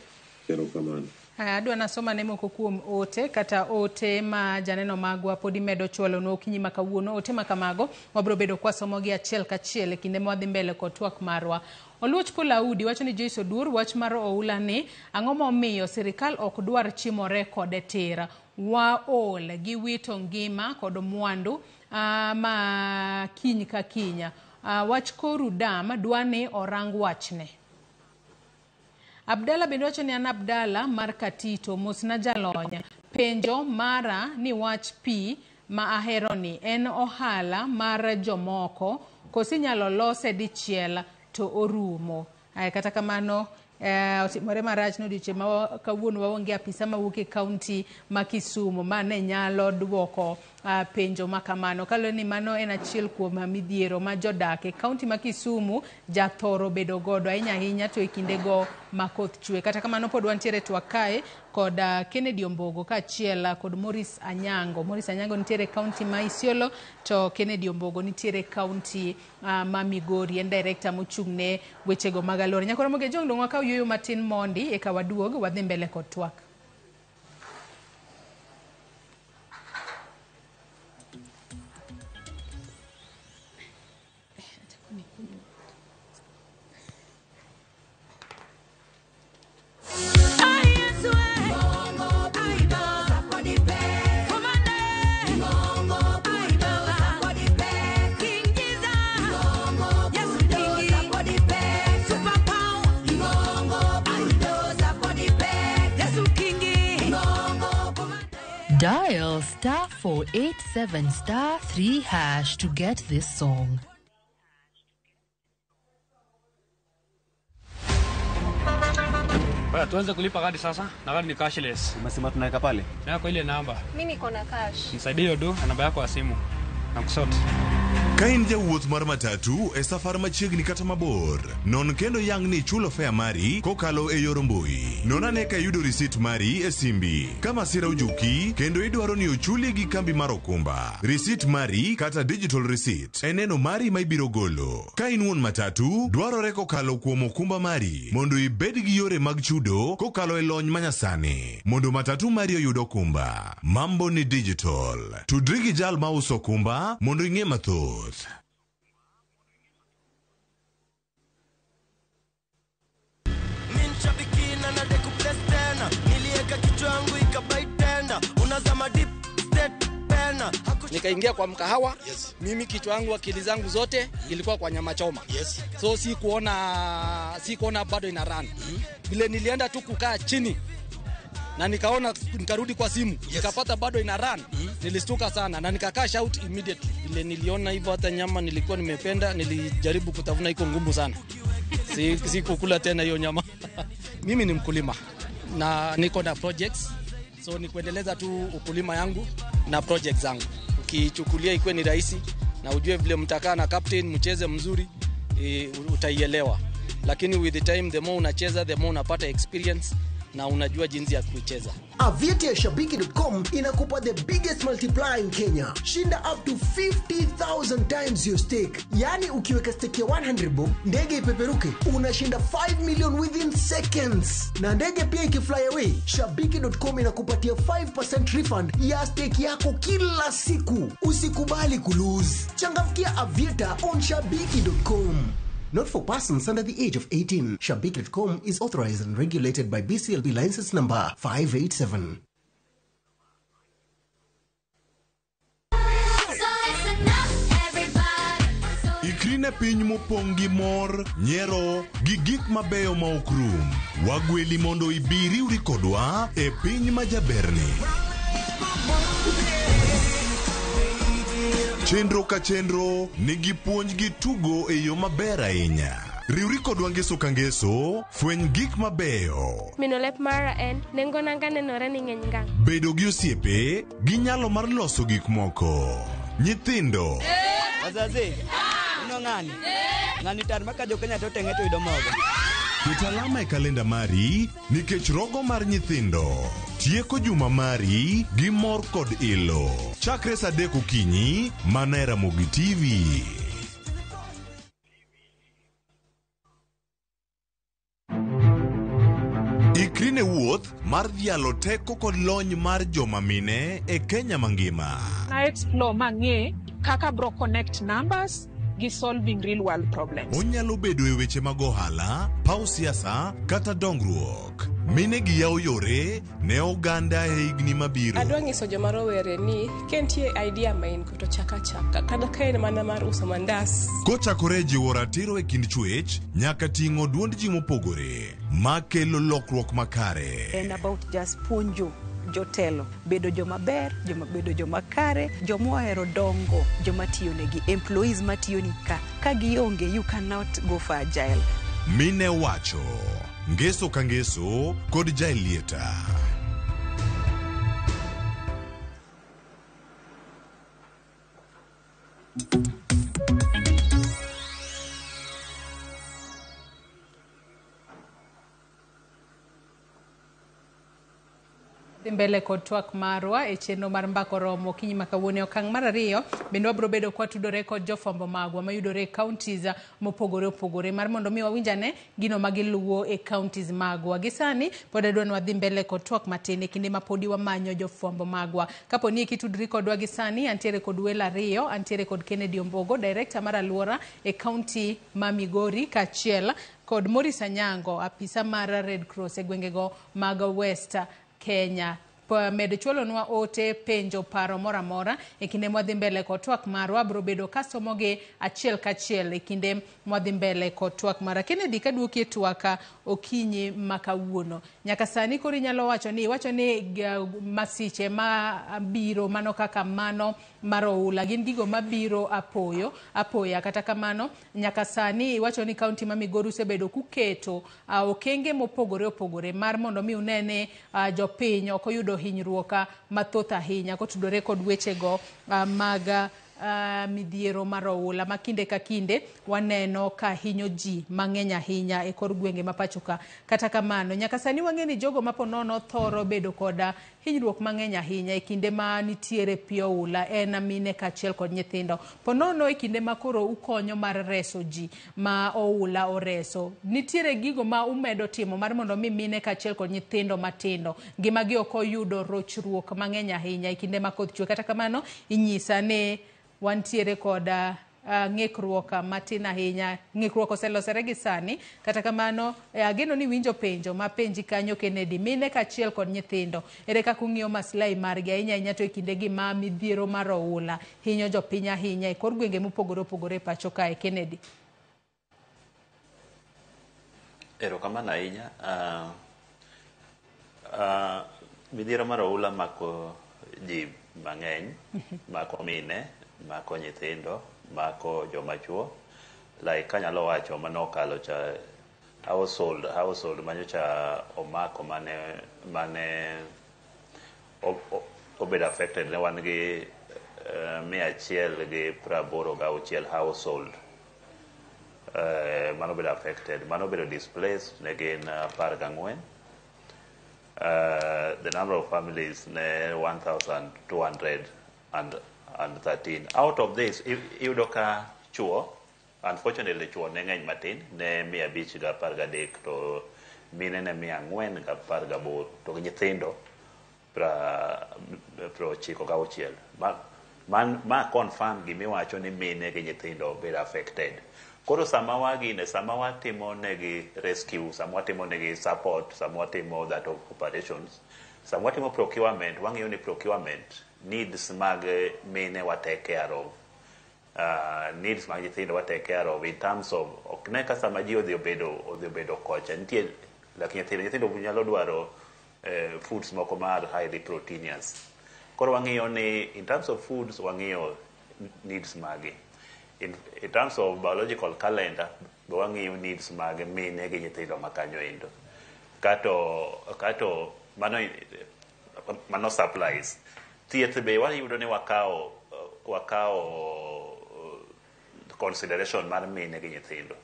Erokamano. Adwa nasoma ne moko kuom ote kata ote ma janeno magwa podi medo chwalo no okinyi ma kawuono. Ote ma kamago wabro bedo kwasomo gi achiel kachiel e kinde mwadhi mbele kod twak marwa. Oluoch Kolaudi wacho ni Joyce Odur wach mar oula ni ang'o momiyo sirikal ok dwar chimore kode tira. Waol gi wito ngima kod mwandu ma kiny ka kinya. Wach koru dam dwani orang wachne. Abdalla bende wacho ni an Abdalla mar Katito mosna jalonya. Penjo mara ni wach pi ma ahero ni en ohala mar jomoko kosi nyalo lose dichiel to orumo. Kata kamano otimore marach no diche ma kawuono waonge apisa mawuok e kaunti ma Kisumu mane nyalo duoko penjo makamano. Kalo ni mano en achiel kuom midhiero ma jodak e kaunti ma Kisumu jathoro bedo godo ahinya to e kindego ma koth chwe. Kata kamano pod wantiere twak kae kod Kennedy Ombogo kaachiel kod Morris Anyango. Morris Anyango nitiere kaunti ma Isiolo to Kennedy Ombogo nitiere kaunti ma Migori, en director mochung'ne wechego mag alwora. Nyakoro moge jong dongwa ka yuyo matin mondi e kawaduog wadhi mbele kod twak. Dial *487 *3# to get this song. Tuanze kulipa kadi sasa. Na kadi ni cashless. Umesema tunaweka pale? Na kwa ile namba. Mimi niko na cash. Nisaidie hiyo na namba yako ya simu. Na kusoti. Kain jawuoth mar matatu e safar machiegni kata mabor. Non kendo yang ni chulo fare mari kokalo e yor mbui. Nonane ka yudo receipt mari e simbi. Kama sira ujuki kendo idwaro ni ochuli gi kambi mar okumba. Receipt mari kata digital receipt eneno mari ma ibiro golo. Kain wuon matatu dwarore kokalo kuom okumba mari mondo ibed gi yore mag chudo kokalo e lony manyasani. Mondo matatu mari oyud okumba. Mambo ni digital. Tudri gi jal ma uso okumba mondo ing'e mathoth. Nikaingia kwa mkahawa. Mimi kichwa yangu, akili zangu zote ilikuwa kwa nyama choma. So si kuona bado ina run. Vile nilienda tu kukaa chini na nikarudi kwa simu, nikapata bado ina run. Nilistuka sana na nikakaa shout immediately. Vile niliona hivyo, hata nyama nilikuwa nimependa, nilijaribu kutafuna, iko ngumu sana. Si kukula tena hiyo nyama. Mimi ni mkulima na niko na projects, so ni kuendeleza tu ukulima yangu na projects zangu. Ukichukulia ikuwe ni rahisi na ujue vile mtakaa na captain mcheze mzuri, utaielewa. Lakini with the time, the more unacheza, the more unapata experience na unajua jinsi ya kucheza. Aviator ya Shabiki.com inakupa the biggest multiplier in Kenya. Shinda up to 50,000 times your stake. Yani ukiweka stake ya 100 bob, ndege ipeperuke, unashinda 5 million within seconds. Na ndege pia ikifly away, Shabiki.com inakupatia 5% refund ya stake yako kila siku. Usikubali kulose. Changamkia Aviator on Shabiki.com. Not for persons under the age of 18. Shabiki.com is authorized and regulated by BCLB license number 587. Ikrine piny mopong' gi mor, nyiero gi gik mabeyo ma ok rum. Wagweli mondo ibiri uri kodwa e piny majaberni. Chenro ka chenro nigi puonj gi tugo e yo maber ahinya. Riwri kodwa ngeso ka ngeso, fweny gik mabeyo. Minolep mara en nengo nanga nenore ni ng'eny ngang. Bedo gi osiepe gi nyalo mar loso gik moko. Nyithindo. Wazazi, uno ng'ani tar maka jo Kenya to tenge to yudo mogo. Ket alama e kalenda mari nikech rogo mar nyithindo. Tieko juma mari gi mor kod ilo. Chakre saa 3 okinyi mana e Ramogi TV. Ikrine wuoth mar dialo teko kod lony mar joma mine e Kenya mangima. Na explore mang'e kaka bro connect numbers gi solving real world problems. Onyalo bedo e weche mag ohala, paw siasa kata dongruok. Mine gi yawo yore ne oganda e higni mabiro. Adwa nyiso joma rowere ni kentie idea main koto chaka kada kain mana mar uso mandas. Kochakore jiwo ratiro e kind chwech nyaka ting'o duond ji mopogore makelo lokruok makare. And about just punjo jotelo, bedo joma ber, bedo joma kare, joma ohero dongo, joma tiyo negi, employees matiyo ni ka gionge, you cannot go for agile. Mine wacho, ngeso ka ngeso kod jailieta. Mbele kod twak marwa e chenro mar mbako romo kinyi makawuone okang' mar ariyo bende wabro bedo kwa tudore kod jofwambo magwa mayudore counties mopogore opogore mar mondo mi wawinjane gino magiluwo e counties magwa. Gisani pod adwa wadhi mbele kod twak matin e kinde mapodi wamanyo jofwambo magwa. Kapo ni kitudri kodwa gisani antiere kod Wela Rio, antiere kod Kennedy Ombogo, director mar aluora e county ma Migori, kachiel kod Morris Anyango, apisa mar Red Cross e gwengego mag West Kenya. Medo chwalonwa ote penjo paro mora mora e kinde mwadhi mbele kod twak marwa bro bedo kasomoge achiel kachiel e kinde mwadhi mbele kod twak mara. Kennedy, kaduoki e twaka okinyi makawuono, nyaka sani kori nyalo wacho ni masiche ma biro mano kaka mano maroula gin gigo mabiro apoya kata kamano nyaka sani wacho ni kaunti ma Migori osebedo kuketo okenge mopogore opogore mar mondo mi unene jopiny ok oyudo hinyruok mathoth ahinya kotudore kod wechego mag midhiero maroula makinde ka kinde waneno ka hinyo ji mang'eny ahinya e kor gwenge mapachoka. Kata kamano nyaka sani wang'eni jogo maponono thoro bedo koda hinyruok mang'eny ahinya e kinde ma nitiere pioula en mine kachiel kod nyithindo. Ponono e kinde ma koro ukonyo mar reso ji ma oula oreso, nitiere gigo ma umedo timo mar mondo mi mine kachiel kod nyithindo matindo ngimagi ok oyudo rochruok mang'eny ahinya e kinde ma koth chwe. Kata kamano inyisa ne wantiere koda ng'ikruok matin ahinya. Ng'ikruok oselosore gi sani, kata kamano ageno ni winjo penjo ma penji kanyo Kennedy, mine kachiel kod nyithindo ere kaka ung'iyo maslahi margi ahinya to e kindegi ma midhiero mar oula hinyo jopiny ahinya e kor gwenge mopogore opogore pacho kae. Kennedy. Erokamano ahinya. Midhiero mar oula mako ji mang'eny, mako mine, mako nyithindo, mako joma chuo. Like kanyalo wacho manokalo cha household manyocha omako mane obed affected ne wan gi 186 household mano obed affected, mano obedo displaced ne gin 14. The number of families ne 1,213. Out of this, iyudo ka chuo, unfortunately chuo ne ng'eny matin, ne 513 to mine ne 418 to nyithindo 96. Ma confirm gimiwacho ni mine gi nyithindo bedo affected. Koro sama watimo negi rescue, sama watimo negi support, sama watimo that of operations, sama watimo procurement, wang'iyo ni procurement needs mag mine wa take care of, needs mag nyithindo wa take care of in terms of okne ka sama ji odhi obedo kocha nitie lakini nyithindo nyalo dwaro foods moko mar highly proteinous. Koro wang'iyo ni in terms of foods wang'iyo needs magi. In terms of biological calendar, wang'iyo needs mag mine gi nyithindo makanyo endo. Kato mano supplies. Thieth be wayudo ni wakao consideration mar mine gi nyithindo.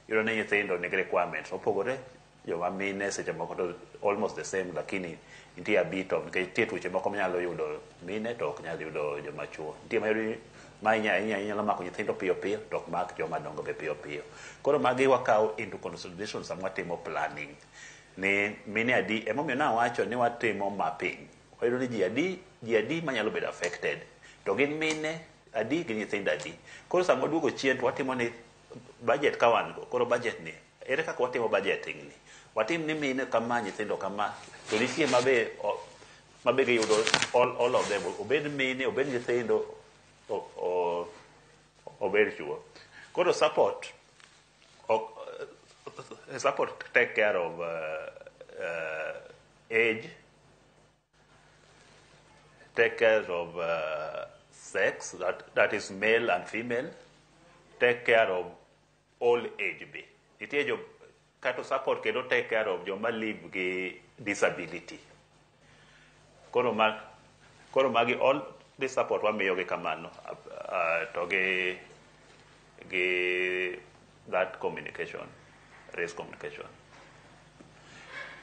Yudo ni nyithindo nigi requirements opogore, joma mine seche moko to almost the same, lakini nitie a bit of nitie tuoche moko manyalo yudo mine to ok nyalo yudo joma chuo. Nitie mayudi ma inyalo mako nyithindo piyo piyo to ok mak joma dongo be piyo piyo. Koro magi wakao into consideration sama watimo planning. Ni mine adi, emomiyo nawacho ni watimo mapping. Wayudo ni ji adi manyalo bedo affected. To gin mine adi gi nyithindo adi. Koro sama waduogo chien to watimo ni budget ka wan go. Koro budget ni, ere kaka watimo budgeting ni. Watim ni mine kama, nyithindo kama. To nitie mabe giyudo all of them. Obed mine, obed nyithindo, obed chuo. Koro support take care of age, take care of sex, that is male and female, take care of all age be. Nitie jo kato support kendo take care of joma live gi disability. Koro magi all the support wamiyo gi kamano to gi that communication, race communication.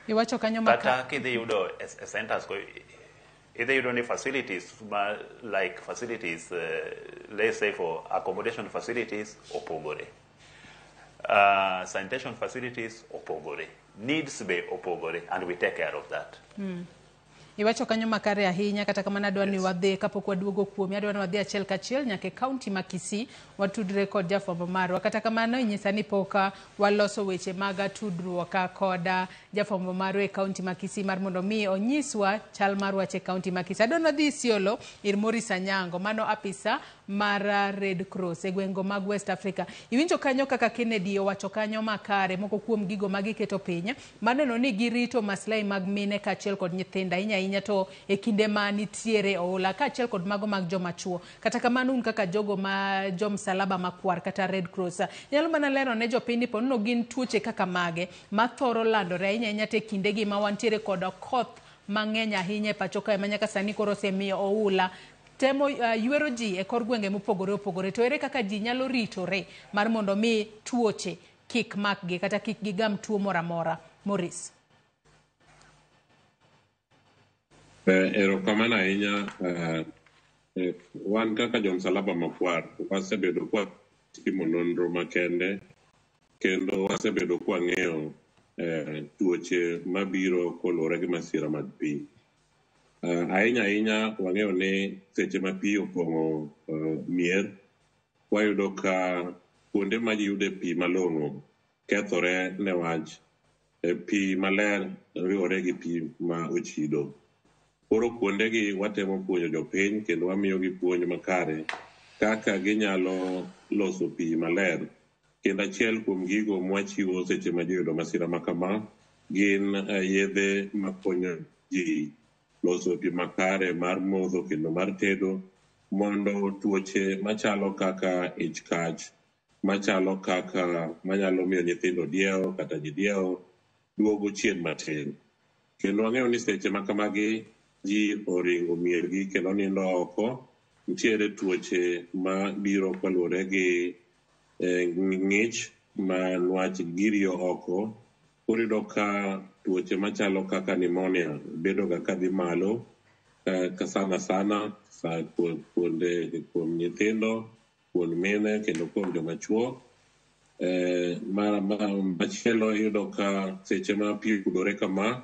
Iwacho kanyo kata kidhi yudo centers ko idhi yudo ni facilities like facilities let's say for accommodation facilities opogore, sanitation facilities opogore, needs be opogore, and we take care of that. Iwacho kanyo makare ahinya, kata kamano adwa ni wadhi kapok waduogo kuomi, adwa ni wadhi achiel kachiel nyaka kaunti ma Kisii watudre kod jafwambo marwa. Kata kamano inyisa ni poka waloso weche mag tudruok kod jafwambo marwa e kaunti ma Kisii mar mondo mi onyiswa chal mar wach e kaunti ma Kisii. Adwa ni wadhi Isiolo ir Morris Anyango, mano apisa mar Red Cross e gwengo mag West Africa. Iwinjo kanyo kaka Kennedy owacho kanyo makare, moko kuom gigo magiketo piny maneno ni girito maslahi mag mine kachiel kod nyithinda inya to e kinde ma nitiere oula kachiel kod mago mag joma chuo. Kata kamano un kaka jogo ma Msalaba Makwar kata Red Cross nyalo mana lero ne jopiny po no gin tuoche kaka mage ma thoro landore ahinya te kinde gi ma wantiere kod koth mang'eny ahinya e pacho kae manyaka sani koro osemiyo oula temo ywero ji e kor gwenge mopogore opogore. To ere kaka ji nyalo ritore mar mondo mi tuoche kik makgi kata kik gigam tuo moramora? Morris. Erokamano ahinya. Wan kaka jo Msalaba Makwar wasebedo kwa timo nonro makende kendo wasebedo kwa ng'eyo tuoche mabiro koluwore gi masira mag pi. Ahinya wang'eyo ni seche ma pi opong'o mier wayudo ka kuonde ma ji yude pi malong'o kethore newach pi maler riwore gi pi ma ochido. Koro kuondegi watemo puonjo jopiny kendo wamiyogi puonj makare kaka ginyalo loso pi maler. Kendo achiel kuom gigo mwachiwo seche ma ji yudo masira makama gin yedhe makonyo ji loso pi makare mar modho kendo mar tedo, mondo tuoche machalo kaka ich kach, machalo kaka manyalo miyo nyithindo diewo kata ji diewo, duogo chien matin. Kendo wang'eyo ni seche makamagi ji oringo miergi kendo nindo oko. Nitiere tuoche ma biro kaluwore gi ng'ich ma nwach girio oko. Korido ka tuoche machalo kaka pneumonia bedo ga kadhi malo ka sana kuom nyithindo, kuom mine kendo kuom joma chuo. Machielo iyudo ka seche ma pi kudore kama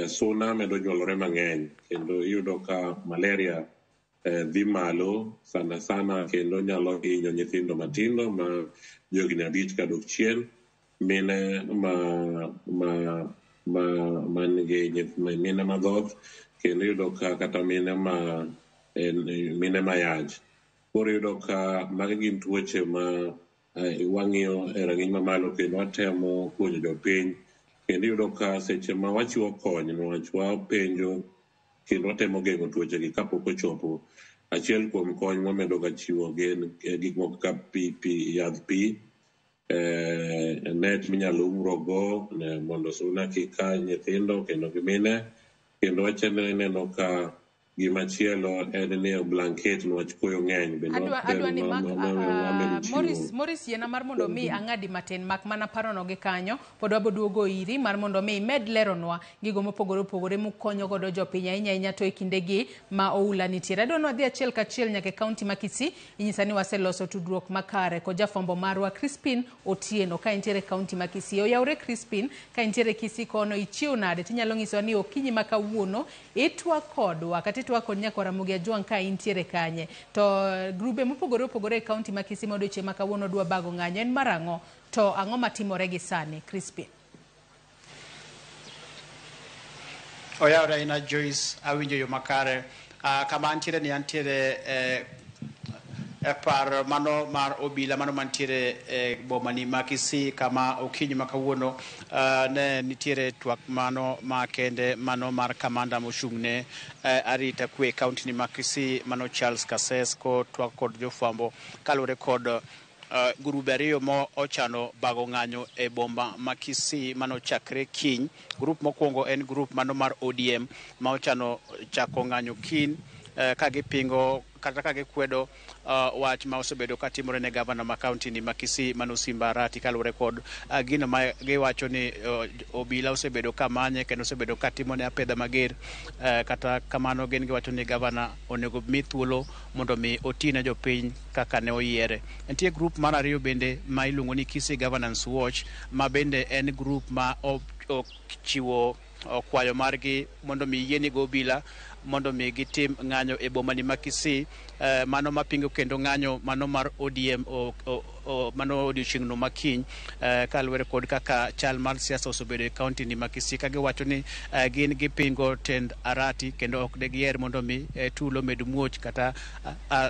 suna medo nyuolore mang'eny kendo iyudo ka malaria dhi malo sana kendo nyalo hinyo nyithindo matindo ma jogni 5 kadok chien, mine mine madhoth, kendo iyudo ka kata mine mayach. Koro iyudo ka magi gin tuoche ma wang'iyo e rang'iny mamalo kendo watemo puonjo jopiny. Kendo iyudo ka seche ma wachiwo kony niwach wapenjo kendo watemo geng'o tuochegi kapok ochopo. Achiel kuom kony mwamedo ga chiwo gin gik moko ka yadh pi, net minyalo umrogo mondo suna kik ka nyithindo kendo gi mine. Kendo wachende neno ka gimachielo en ni blanket niwach koyo ng'eny. Adwa ni Morris yiena mar mondo mi ang'adi matin mak mana parono gi kanyo pod waboduogo iri mar mondo mi med leronwa gigo mopogore opogore mukonyo godo jopiny ahinya to e kindegi ma oula nitiere. Adwa ni wadhi achiel kachiel nyaka kaunti ma Kisii. Inyisa ni waseloso tudruok makare ko jafwambo marwa Crispin Otieno ka intiere kaunti ma Kisii. Oyawre Crispin, ka intiere Kisii kono ichiew nade tinyalo nyisowa ni okinyi ma kawuono itwa kodwa kata itwa kod nyakwa Ramogi Ajwang' ka intiere kanye. To grube mopogore opogore e kaunti ma Kisii ma odiochieng' ma kawuono dwa bago ng'anyo en marang'o, to ang'o matimore gi sani? Crispin. Oyawre ahinya Joyce, awinjo yo makare. Kama antiere ni antiere e par mano mar obila mano mantiere e bomani ma Kisii, kama okinyi ma kawuono ne nitiere twak mano makende mano mar kamanda mochung'ne arita kwe kaunti ni ma Kisii mano Charles Kases ko twak kod jofwambo kaluwore kod grube ariyo mo ochano bago ng'anyo e bomba ma Kisii mano chakre kiny. Grup mokwongo en grup mano mar ODM ma ochano chako ng'anyo kiny ka gipingo kata ka gikwedo wach ma osebedo katimore ne gavana ma kaunti ni ma Kisii mano Simba Arati kaluwore kod gino ma giwacho ni obila osebedo kamanye kendo osebedo katimo ne apedha mager. Kata kamano gin giwacho ni gavana onego mi thuolo mondo mi otine jopiny kaka ne oyiere. Nitie grup mar ariyo bende ma iluongo ni Kisii Governance Watch ma bende en grup ma chiwo kwayo margi mondo mi yieni go obila mondo mi gitim ng'anyo e bomani ma Kisii, mano mapingo kendo ng'anyo mano mar ODM mano odiochieng'no makiny kaluwore kod kaka chal mar siasa osebedo e kaunti ni ma Kisii, ka giwacho ni gin gipingo tend Arati kendo ok de giher mondo mi tulo med muoch kata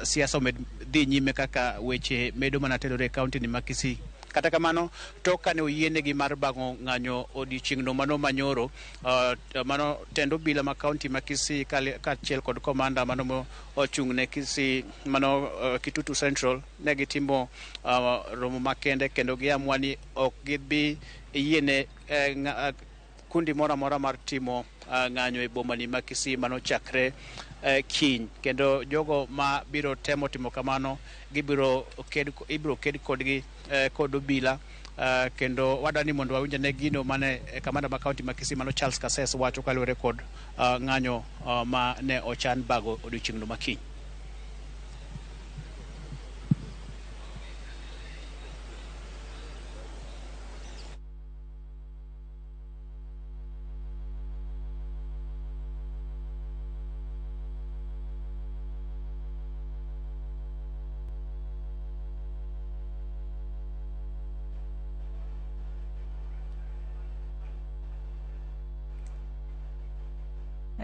siasa omed dhi nyime kaka weche medo mana tedore e kaunti ni ma Kisii. Kata kamano tok kane oyienegi mar bago ng'anyo odiochieng'no mano manyoro, mano tend obila ma kaunti ma Kisii kaachiel kod komanda mano mo ochung'ne Kisii mano Kitutu Central ne gitimo romo makende kendo giamua ni ok gibi yiene kundi moro amora mar timo ng'anyo e bomani ma Kisii mano chakre kiny. Kendo jogo ma biro temo timo kamano ibiro ked kodgi kod obila. Kendo wadani mondo wawinj ne gino mane kamanda ma kaunti ma Kisii mano Charles Kases wacho kaluwore kod ng'anyo ma ne ochan bago odiochieng'no makiny.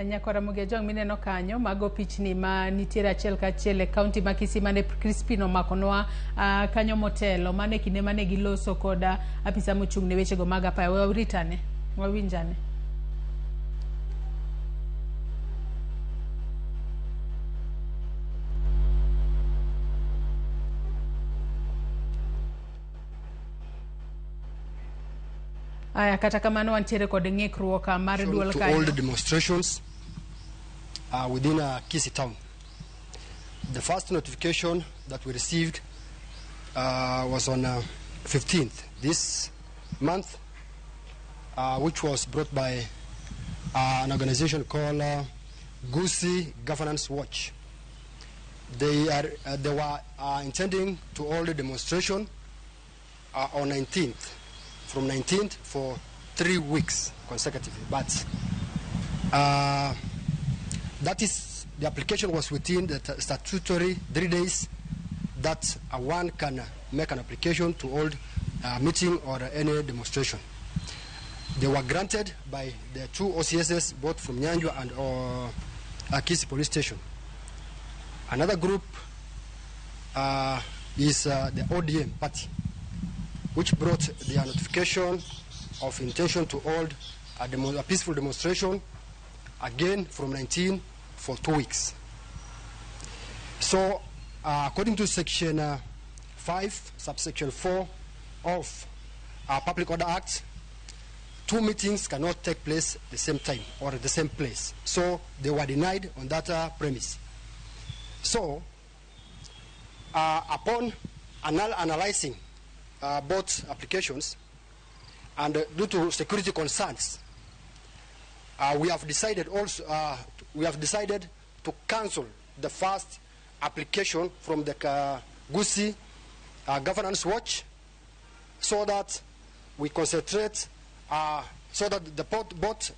Nyakora Mugejong mineno kanyo mago pichni ma nitiere achiel kachiel e kaunti ma Kisii mane Crispino makonwa kanyo motelo mane kinde mane giloso koda apisa mochung' ne wechego mag apaya. Wawritane, wawinjane. Aya kata kamano wantiere kod ng'ikruok mar duol to all the demonstrations within Kisii town. The first notification that we received was on 15th this month, which was brought by an organization called Gusii Governance Watch. They were intending to hold the demonstration on 19th. From 19th for 3 weeks consecutively, but that is, the application was within the statutory 3 days that one can make an application to hold a meeting or any demonstration. They were granted by the 2 OCSs, both from Nyanjwa and Kisii police station. Another group is the ODM party, which brought their notification of intention to hold a peaceful demonstration, again from 19 for 2 weeks. So, according to Section 5, subsection 4 of our Public Order Act, 2 meetings cannot take place at the same time or at the same place. So, they were denied on that premise. So, upon analyzing both applications, and due to security concerns, we have decided to cancel the first application from the Gusii Governance Watch, so that we concentrate, so that the both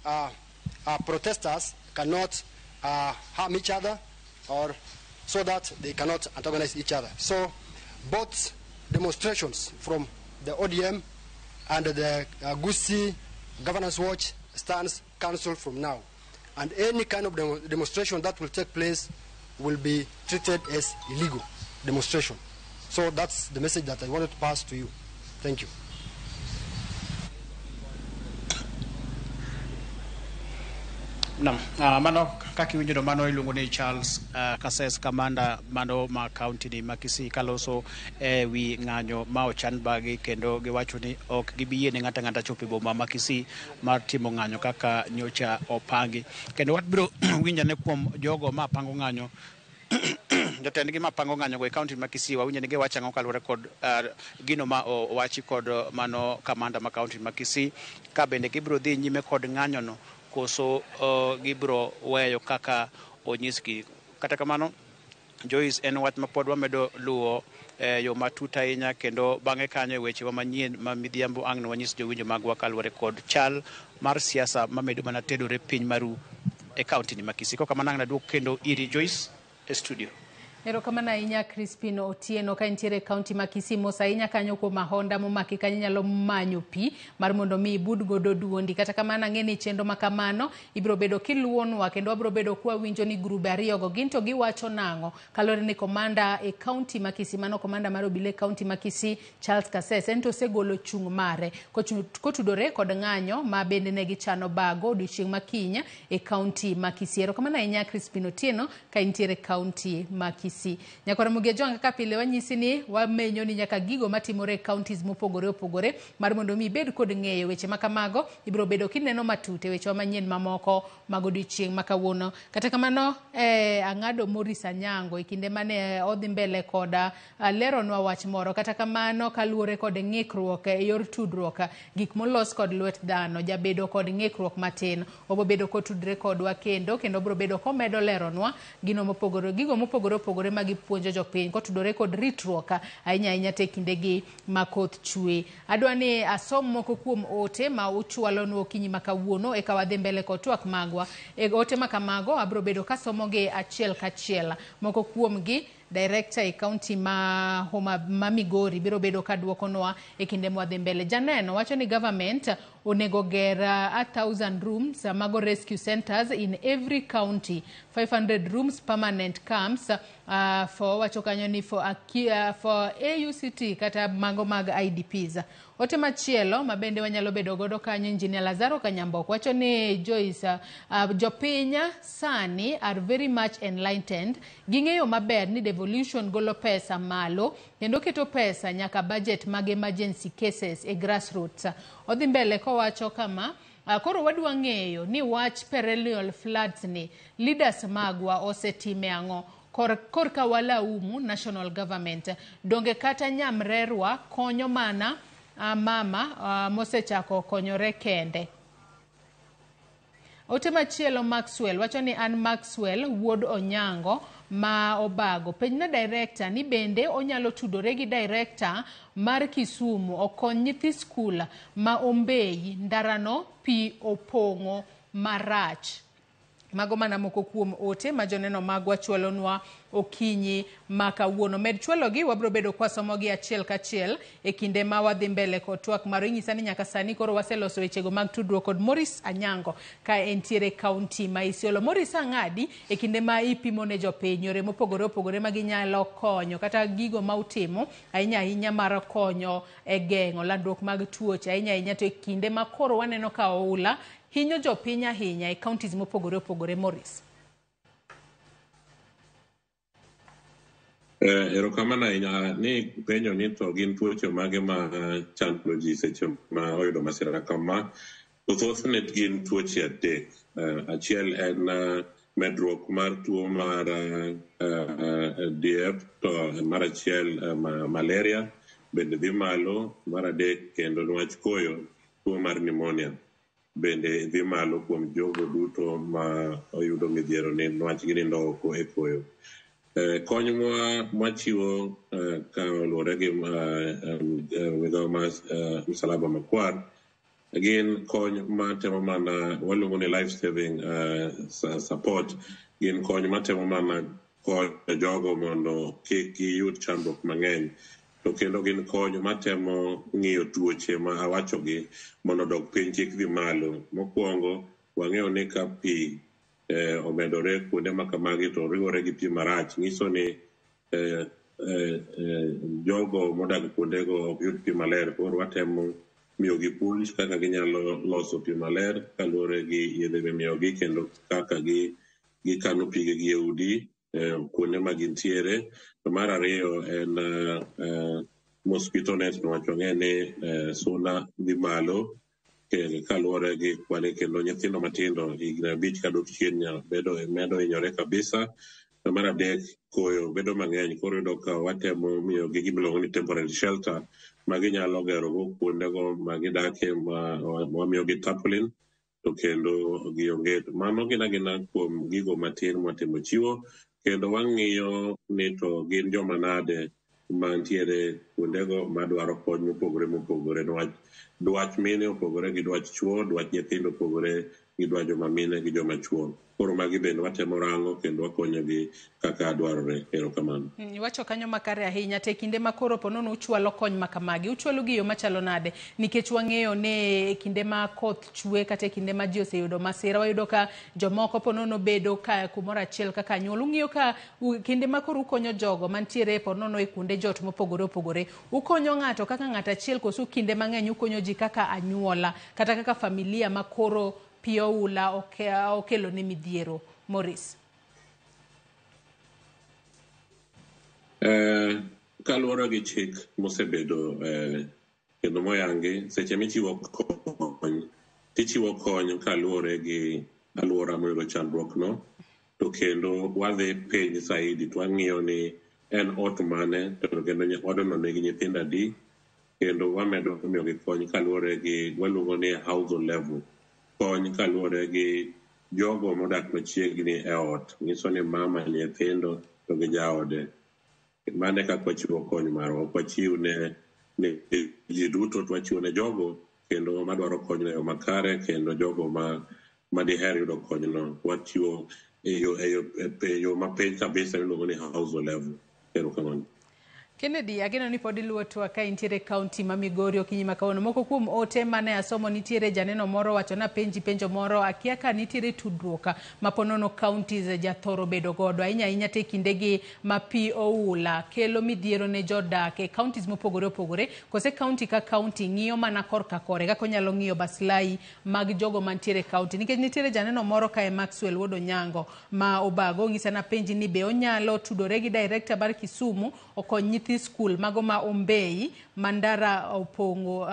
protesters cannot harm each other, or so that they cannot antagonize each other. So both demonstrations from the ODM and the Gusii Governance Watch stands cancelled from now, and any kind of demonstration that will take place will be treated as illegal demonstration. So that's the message that I wanted to pass to you. Thank you. Mano kaki winjo mano iluongo ni Charles Kasses, kamanda mano ma county ni ma Kisii kaloso wi ng'anyo ma ochan bagi, kendo giwacho ni ok gibiyie ni ng'ata chopo e boma ma Kisii mar timo ng'anyo kaka nyocha opangi. Kendo wabiro winjane kuom jogo ma pango ng'anyo jotendgi ma pango ng'anyo go e county ma Kisii. Wawinjo ni giwacho ang'o kaluwore kod gino ma owachi kod mano kamanda ma county ma Kisii, ka bende gibiro dhi nyime kod ng'anyo no koso gibro weyo kaka onyisgi. Kata kamano, Joyce, en wach ma pod wamedo luwo yo matut ahinya, kendo bang'e kanyo e weche wa manyien ma midhiambo ang' wanyis jowinjo magwa kaluwore kod chal mar siasa mamedo mana tedore piny maru e kaunti ni ma Kisii. Ko kamano ang' naduok kendo iri Joyce e studio. Erokamano ahinya Crispino Otieno ka intiere kaunti ma Kisii. Mos ahinya kanyo kuom ahonda momaki kanyo nyalo manyo pi mar mondo mi ibud godo duondi. Kata kamano ang'e ni chendo ma kamano ibiro bedo kiluonwa, kendo wabiro bedo kwa winjo ni grube ariyogo gin to giwacho nang'o kalore ni komanda e kaunti ma Kisii, mano komanda mar obila e kaunti ma Kisii Charles Kasses en to osegolo chung' mare kotudore kod ng'anyo ma bende ne gichano bago odiochieng' makinya e kaunti ma Kisii. Erokamano ahinya Crispino Otieno ka intiere kaunti ma Kisii. Nyakora Mugejong kaka pile wanyisi ni wamenyo ni nyaka gigo matimore counties mopogore opogore mar mondo mi bed kod ng'eyo weche makamago ibiro bedo kineno matute weche wa manyien mamoko mag odiochieng' makawuono. Kata kamano ang'ado Morris Anyango e kinde mane odhi mbele koda leronwa wach moro. Kata kamano kaluwore kod ng'ikruok e yor tudruok gik molos kod lwet dhano jabedo kod ng'ikruok matin, obo bedo kotudre kodwa kendo biro bedo komedo leronwa gigo mopogore opogore magipuonjo jopiny kotudore kod ritruok ahinya te kindegi makoth chwe. Adwa ni asom moko kuom ote ma uchwalonwa okinyi makawuono eka wadhi mbele kod twak magwa. Ote makamago abiro bedo kasomogi achiel kachiel. Moko kuomgi Director e kaunti ma Migori biro bedo ka duokonwa e kinde mwadhi mbele. Janeno wacho ni government onego ger 1,000 rooms mago rescue centers in every county, 500 rooms permanent camps for wacho kanyo ni for AUCT kata mago mag IDPs. Ote machielo mabende wanyalo bedo godo kanyo, Engineer Lazaro Kanyambok wacho ni Joyce jopinya sani are very much enlightened, ging'eyo maber ni devolution golo pesa malo kendo keto pesa nyaka budget mag emergency cases e grassroots. Odhi mbele kowacho kama koro wadwa ng'eyo ni wach perennial floods ni leaders magwa osetime ang'o korka wala umu national government donge kata nyamrerwa konyo mana mama mosechako konyore kende. Ote machielo Maxwell wacho ni an Maxwell wuod Onyango ma Obago penjna director ni bende onyalo tudore gi director mar Kisumu okony nyithi skul ma Ombei ndarano pi opong'o marach. Mago mana moko kuom ote ma joneno magwa chwalonwa okinyi makawuono. Med chwalogi wabro bedo kwa somogi achiel kachiel e kinde ma wadhi mbele kod twak maro. Inyisa ni nyaka sani koro waseloso wechego mag tudruok kod Morris Anyango ka entiere kaunti ma Isiolo. Morris ang'adi e kinde ma ipimo ne jopiny yore mopogore opogore ma ginyalo konyo kata gigo ma utimo ahinya mar konyo e geng'o landruok mag tuoche ahinya to e kinde ma koro waneno ka oula hinyo jopiny ahinya e counties mopogore opogore. Morris. Erokamano ahinya ni penjo ni to gin tuoche mage ma chando ji seche ma oyudo masira kama. Thothne gin tuoche adek. Achiel en medruok mar tuo mar DF, to mar achiel malaria bende dhi malo, mar adek kendo nwach koyo tuo mar pneumonia bende dhi malo kuom jogo duto ma oyudo midhiero ni nwach ginindo oko e koyo. Kony mwachiwo ka oluwore gi migawo mar Msalaba Makwar gin kony matemo mana waluongo ni life saving support. Gin kony matemo mana konyo jogo mondo kik giyud chandruok mang'eny, to kendo gin kony matemo ng'iyo tuoche ma awachogi mondo dok piny kik dhi malo. Mokwongo wang'eyo ni ka pi omedore kuonde makamagi to riwore gi pi marach, nyiso ni jogo modak kuondego ok yud pi maler. Koro watemo miyogi puonj kaka ginyalo loso pi maler kaluwore gi yedhe mimiyogi kendo kaka gikano pigegi e udi kuonde ma gintiere. To mar ariyo en mosquito net, niwacho ng'e ni suna dhi malo kaluwore gi kwane, kendo nyithindo matindo higni 5 kadok chien medo hinyore kabisa. To mar adek koyo bedo mang'eny, koro yudo ka watemo miyogi gimiluongo ni temporary shelter ma ginyalo gerogo kuondego ma gidake, wamiyogi tarpaulin to kendo gionge. Mano gina kuom gigo matin mwatimo chiwo, kendo wang'iyo ni to gin joma nade mantiere kuondego madwaro kony mopogore. Dwach mine opogore gi dwach chuo, dwach nyithindo opogore gi dwach joma mine gi joma chuo. Koro magi bende watemo rango kendo wakonyogi kaka dwarore. Erokamano. Wacho kanyo makare ahinya te kinde ma koro ponono uchwalo kony makamagi. Uchwalo gi yo machalo nade? Nikech wang'eyo ne kinde ma koth chwe kata kinde ma ji oseyudo masira, wayudo ka jomoko ponono bedo ka kumoro achiel kaka anyuola. Ung'iyo ka kinde ma koro ukonyo jogo mantiere ponono e kuonde jot mopogore opogore. Ukonyo ng'ato kaka ng'ato achiel koso kinde mang'eny ukonyo ji kaka anyuola kata kaka familia ma koro pio ula okelo ne midhiero. Morris. Kaluwore gi chik mosebedo kendo moyangi, seche michiwo kony tichiwo kony kaluwore gi alwora moyudo chandruokno, to kendo wadhi piny saidi to wang'iyo ni en ot mane, to kendo odno nigi nyithindo adi, kendo wamedo miyogi kony kaluwore gi waluongo ni household level. Kony kaluwore gi jogo modak machiegni e ot, nyiso ni mama, nyithindo to gi jaode. Mane kaka wachiwo kony marwa, ok wachiw ne ji duto, to wachiwo ne jogo kendo madwaro kony e yo makare, kendo jogo ma diher yudo konyno wachiwo e yo mapiny kabisa miluongo ni household level. Erokamano. Kennedy, ageno ni pod iluwo twak ka intiere kaunti ma Migori Okinyi ma kawuono. Moko kuom ote mane asomo nitiere janeno moro wacho na penjo moro akia ka nitiere tudruok ma ponono counties jathoro bedo godo ahinya te kindegi ma pi oula kelo midhiero ne jodak e counties mopogore opogore kose county ka county ng'iyo mana korka kore kaka onyalo ng'iyo baslai mag jogo mantiere county nikech nitiere janeno moro ka e Maxwell Wodo Nyango ma Obago ng'isa na penji ni be onyalo tudore gi director bar Kisumu okony nyithi school mago ma Ombei Mandara opongo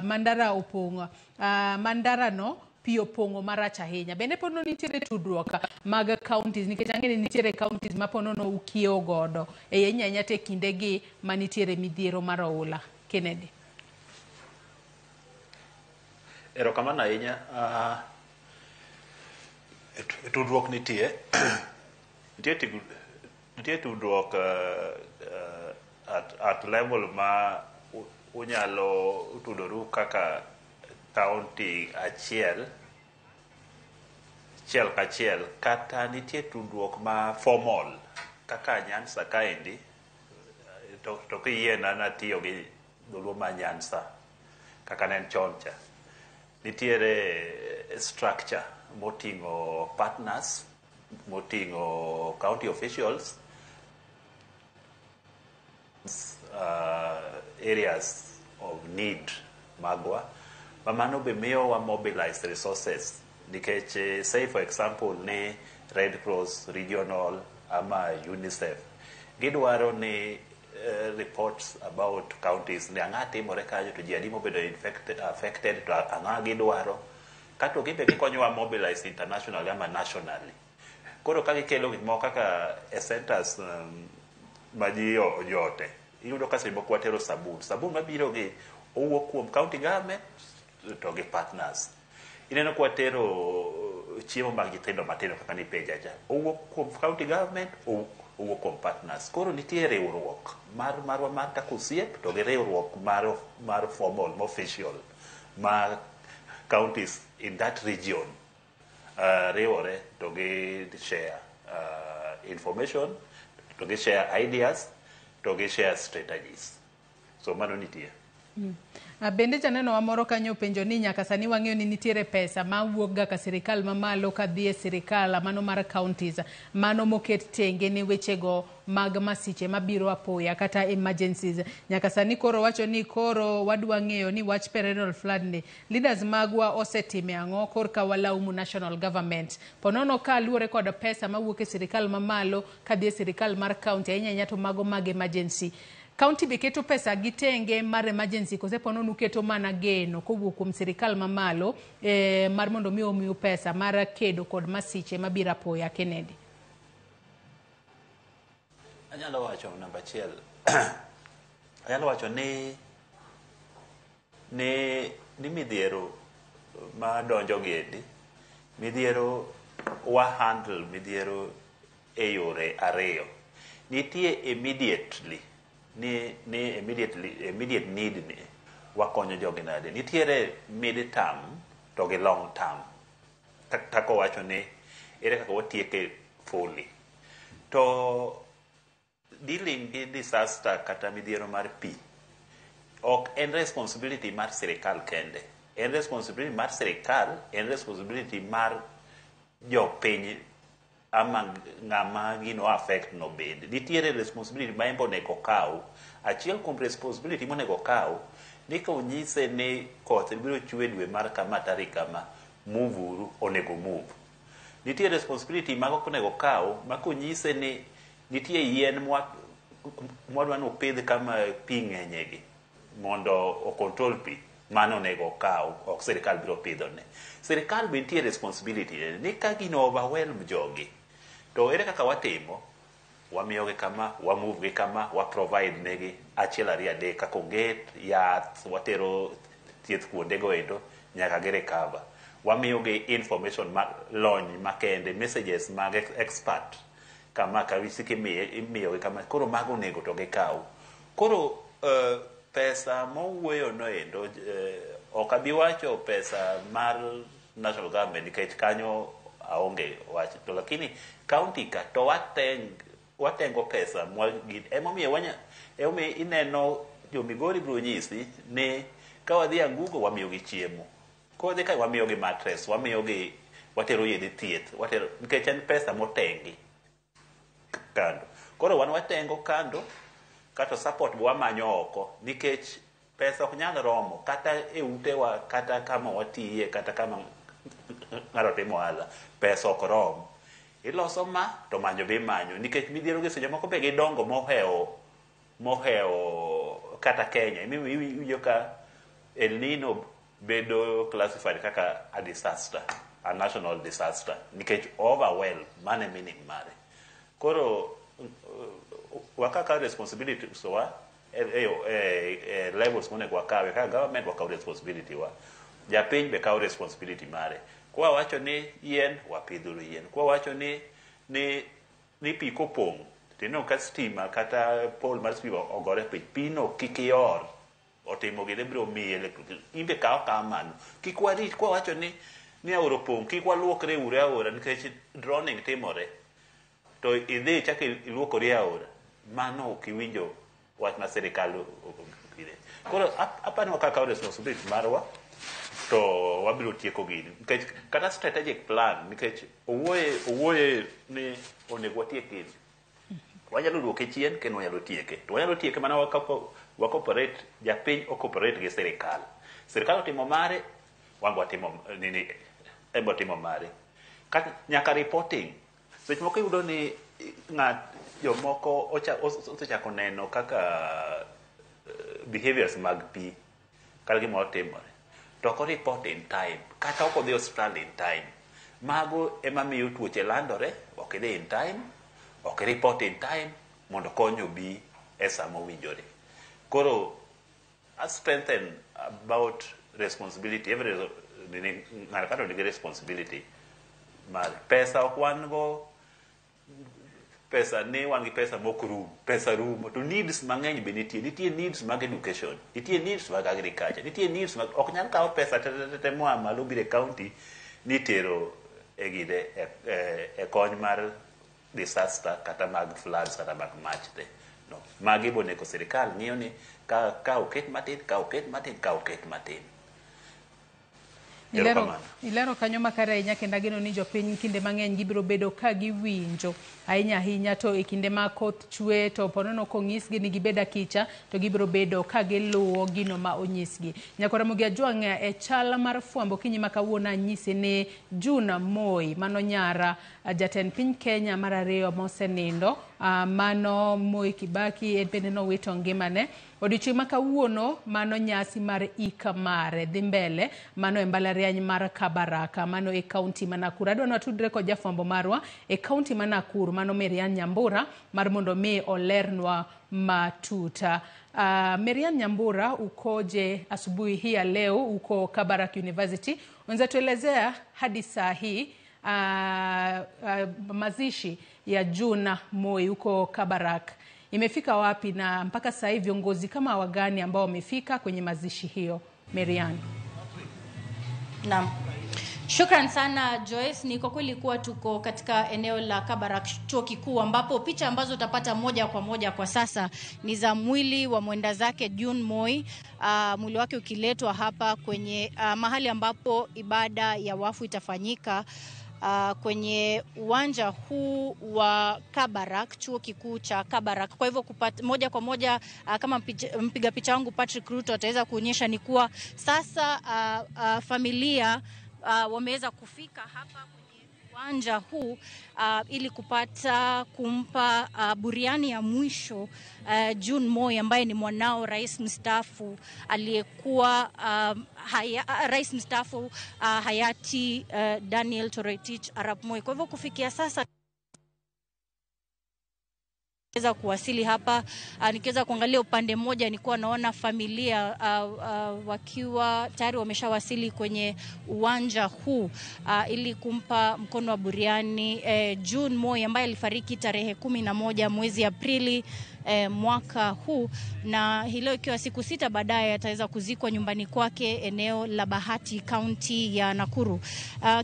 Mandara no pi opongo marach ahinya. Bende pono nitiere tudruok mag counties nikech ang'eni nitiere counties ma pono no ukiewo godo e ahinya te kindegi ma nitiere midhiero mar oula. Kennedy. Erokamano ahinya. Tudruok nitie tudruok at level ma unyalo tudoru kaka county achiel kachiel kata nitie tudruok ma formal kaka Nyanza kaendi to kiyiena natiyo gi dholuo ma Nyanza kaka nen choncha nitiere structure moting'o partners moting'o county officials areas of need magwa mamano be miyo wa mobilize resources nikech say for example ne Red Cross regional ama UNICEF gidwaro ni reports about counties ni ang'a timore kanyo to ji adi mobedo affected to ang'a gidwaro kato gibe gikonyowa mobilize internationally ama nationally koro ka gikelo gik moko kaka centers ma ji ojote iyudo ka simo kwatero sabun mabiro gi owuok kuom county government to gi partners ineno kwatero chiemo mag nyithindo matindo kaka ni pejaja owuok kuom county government owuok kuom partners koro nitie riwruok mar kaka osiep to gi riwruok mar formal official ma counties in that region riwore to gi share information to gi share ideas to gi share strategies so mano nitie. Bende janeno wa moro kanyo penjo ni nyaka sani wang'eyo ni nitiere pesa ma wuok ga ka sirikal mamalo ka dhi e sirikal mano mar counties mano moket tenge ne wechego mag masiche mabiro apoya kata emergencies nyaka sani koro wacho ni koro wadwa ng'eyo ni wach perennial flood ni leaders magwa osetime ang'o korka walaumu national government ponono ka luore kod pesa ma wuok e sirikal mamalo ka dhi e sirikal mar county ahinya to mago mag emergency county be keto pesa gitenge mar emergency kose pono nuketo mana geno kowuok kuom sirikal mamalo mar mondo mi omiu pesa mar kedo kod masiche mabiro apoya. Kennedy. Anyalo wacho namba achiel anyalo wacho ni midhiero ma donjo gedi midhiero wa handle midhiero e yore ariyo nitie immediate need ni wakonyo jogi nade nitiere mid term to gi long term tako wacho ni ere kaka watieke fully to dealing gi disaster kata midhiero mar pi ok en responsibility mar sirikal kende en responsibility mar sirikal en responsibility mar jopiny ama ng'ama gino affect no bende nitiere responsibility ma embo nego kaw achiel kuom responsibility monego kaw ni ka onyise ni koth biro chwe dwe mar kama tarik kama move onego move nitie responsibility mago konego kaw ma konyise ni nitie yien mwadwa no pidh kama pi ng'enyegi mondo o control pi mano onego kaw ok sirikal biro pidhone sirikal be nitie responsibility ni ka gino overwhelm jogi to ere kaka watimo wamiyogi kama wamove gi kama waprovide negi achiel ariyo adek kaka onget yath watero thieth kuondego endo nyaka gi recover wamiyogi information lony makende messages mag expert kama kawisiki imiyogi kama koro mago onego to gikaw koro pesa mowuoyo no endo ok abi wacho pesa mar national government nikech kanyo aonge wach to lakini county ka to wateng watengo pesa emomiyo ineno jo Migori biro nyisi ni ka wadhi Angugo wamiyogi chiemo, ka wadhi ka wamiyogi mattress, watero yedhe thieth, nikech en pesa motengi kando. Koro wan watengo kando kata support wamanyo oko, nikech pesa ok nyal romo kata e utewa kata kama watiye kata kama ng'ato timo ohala, pesa ok romo. Iloso ma to manyo be manyo, nikech midhiero gi seche moko be gidongo moheo kata Kenya. Iwinjo ka El Nino bedo classified kaka a disaster, a national disaster, nikech overwhelm mane meaning mare. Koro wakaka responsibility so wa levels monego wakawe kaka government wakaw responsibility wa, japiny be kaw responsibility mare. Kwa wacho ni yien wapidhuru yien, kwa wacho ni pi kopong' tino ka stima kata pole mar stima ogore pino kik ior otimo gide biro miye imbe kaw kamano. Kik warit kwa wacho ni aora pong' kik waluokre ure aora nikech drowning timore to idhi chak iluokori aora, mano ok iwinjo wach ma sirikal okire. Koro apani wakakaw responsibility marwa to wabiro tieko gini, nikech kata strategic plan, nikech owuoye ni onego watiek gini, wanyalo duoke chien kendo wanyalo tieke, to wanyalo tieke mana wakoperate, japiny okoperate gi sirikal. Sirikal otimo mare, wan watimo nini, ebo timo mare. Kata nyaka reporting, seche moko yudo ni jomoko osechako neno kaka behaviors mag pi kata gimoro timore, to ok report in time kata ok odhi hospital in time. Mago ema miyo tuoche landore, ok idhi in time, ok report in time mondo kony obi e sa mowinjore. Koro I strengthen about responsibility, ng'ato kata nigi responsibility mar pesa. Ok wan go pesa ni wan gi pesa mok rum, pesa rumo to needs mang'eny be nitie needs mag education, nitie needs mag agriculture, nitie needs mag, ok nyal kawo pesa te moa malo bire county nitero e gide e kony mar disaster kata mag floods kata mag mach te. No, magi boneko sirikal ng'iyo ni ka oket matin. Ilero kanyo makare ahinya, kendo ageno ni jopiny kinde mang'eny gibiro bedo ka giwinjo ahinya to e kinde ma koth chwe to ponono kong'isgi ni gibed akicha to gibiro bedo ka giluwo gino ma onyisgi. Nyakora Mugia Jwang' e chal mar fwambo kinyi ma kawuono anyisi ni June Moi, mano nyara jatend piny Kenya mar ariyo mosenindo, mano Moi Kibaki, en bende nowito ngimane. Odiochieng' ma kawuono mano nyasi mar ika mare dhi mbele, mano e mbalariany mar Kabaraka, mano e kaunti ma Nakuru. Adwa watudre kod jafwambo marwa e kaunti ma Nakuru, mano Marian Nyambura, mar mondo mi olernwa matuta. Marian Nyambura, ukoje asubuhi hii ya leo uko Kabarak University? Unaweza tuelezea hadi saa hii mazishi ya June Moi uko Kabarak imefika wapi, na mpaka sasa hivi viongozi kama wagani ambao wamefika kwenye mazishi hiyo? Marian. Naam. Shukran sana Joyce. Ni kwa kweli kuwa tuko katika eneo la Kabarak chuo kikuu, ambapo picha ambazo utapata moja kwa moja kwa sasa ni za mwili wa mwenda zake June Moi. Mwili wake ukiletwa hapa kwenye mahali ambapo ibada ya wafu itafanyika, kwenye uwanja huu wa Kabarak, chuo kikuu cha Kabarak. Kwa hivyo moja kwa moja kama mpiga picha wangu Patrick Ruto ataweza kuonyesha ni kuwa sasa familia wameweza kufika hapa kwenye uwanja huu ili kupata kumpa buriani ya mwisho June Moi, ambaye ni mwanao rais mstaafu aliyekuwa rais mstaafu hayati Daniel Toroitich Arap Moi. Kwa hivyo kufikia sasa nikiweza kuwasili hapa, nikiweza kuangalia upande mmoja nilikuwa naona familia wakiwa tayari wameshawasili kwenye uwanja huu ili kumpa mkono wa buriani June Moi, ambaye alifariki tarehe 11 mwezi Aprili mwaka huu, na hilo ikiwa siku 6 baadaye ataweza kuzikwa nyumbani kwake eneo la Bahati, kaunti ya Nakuru.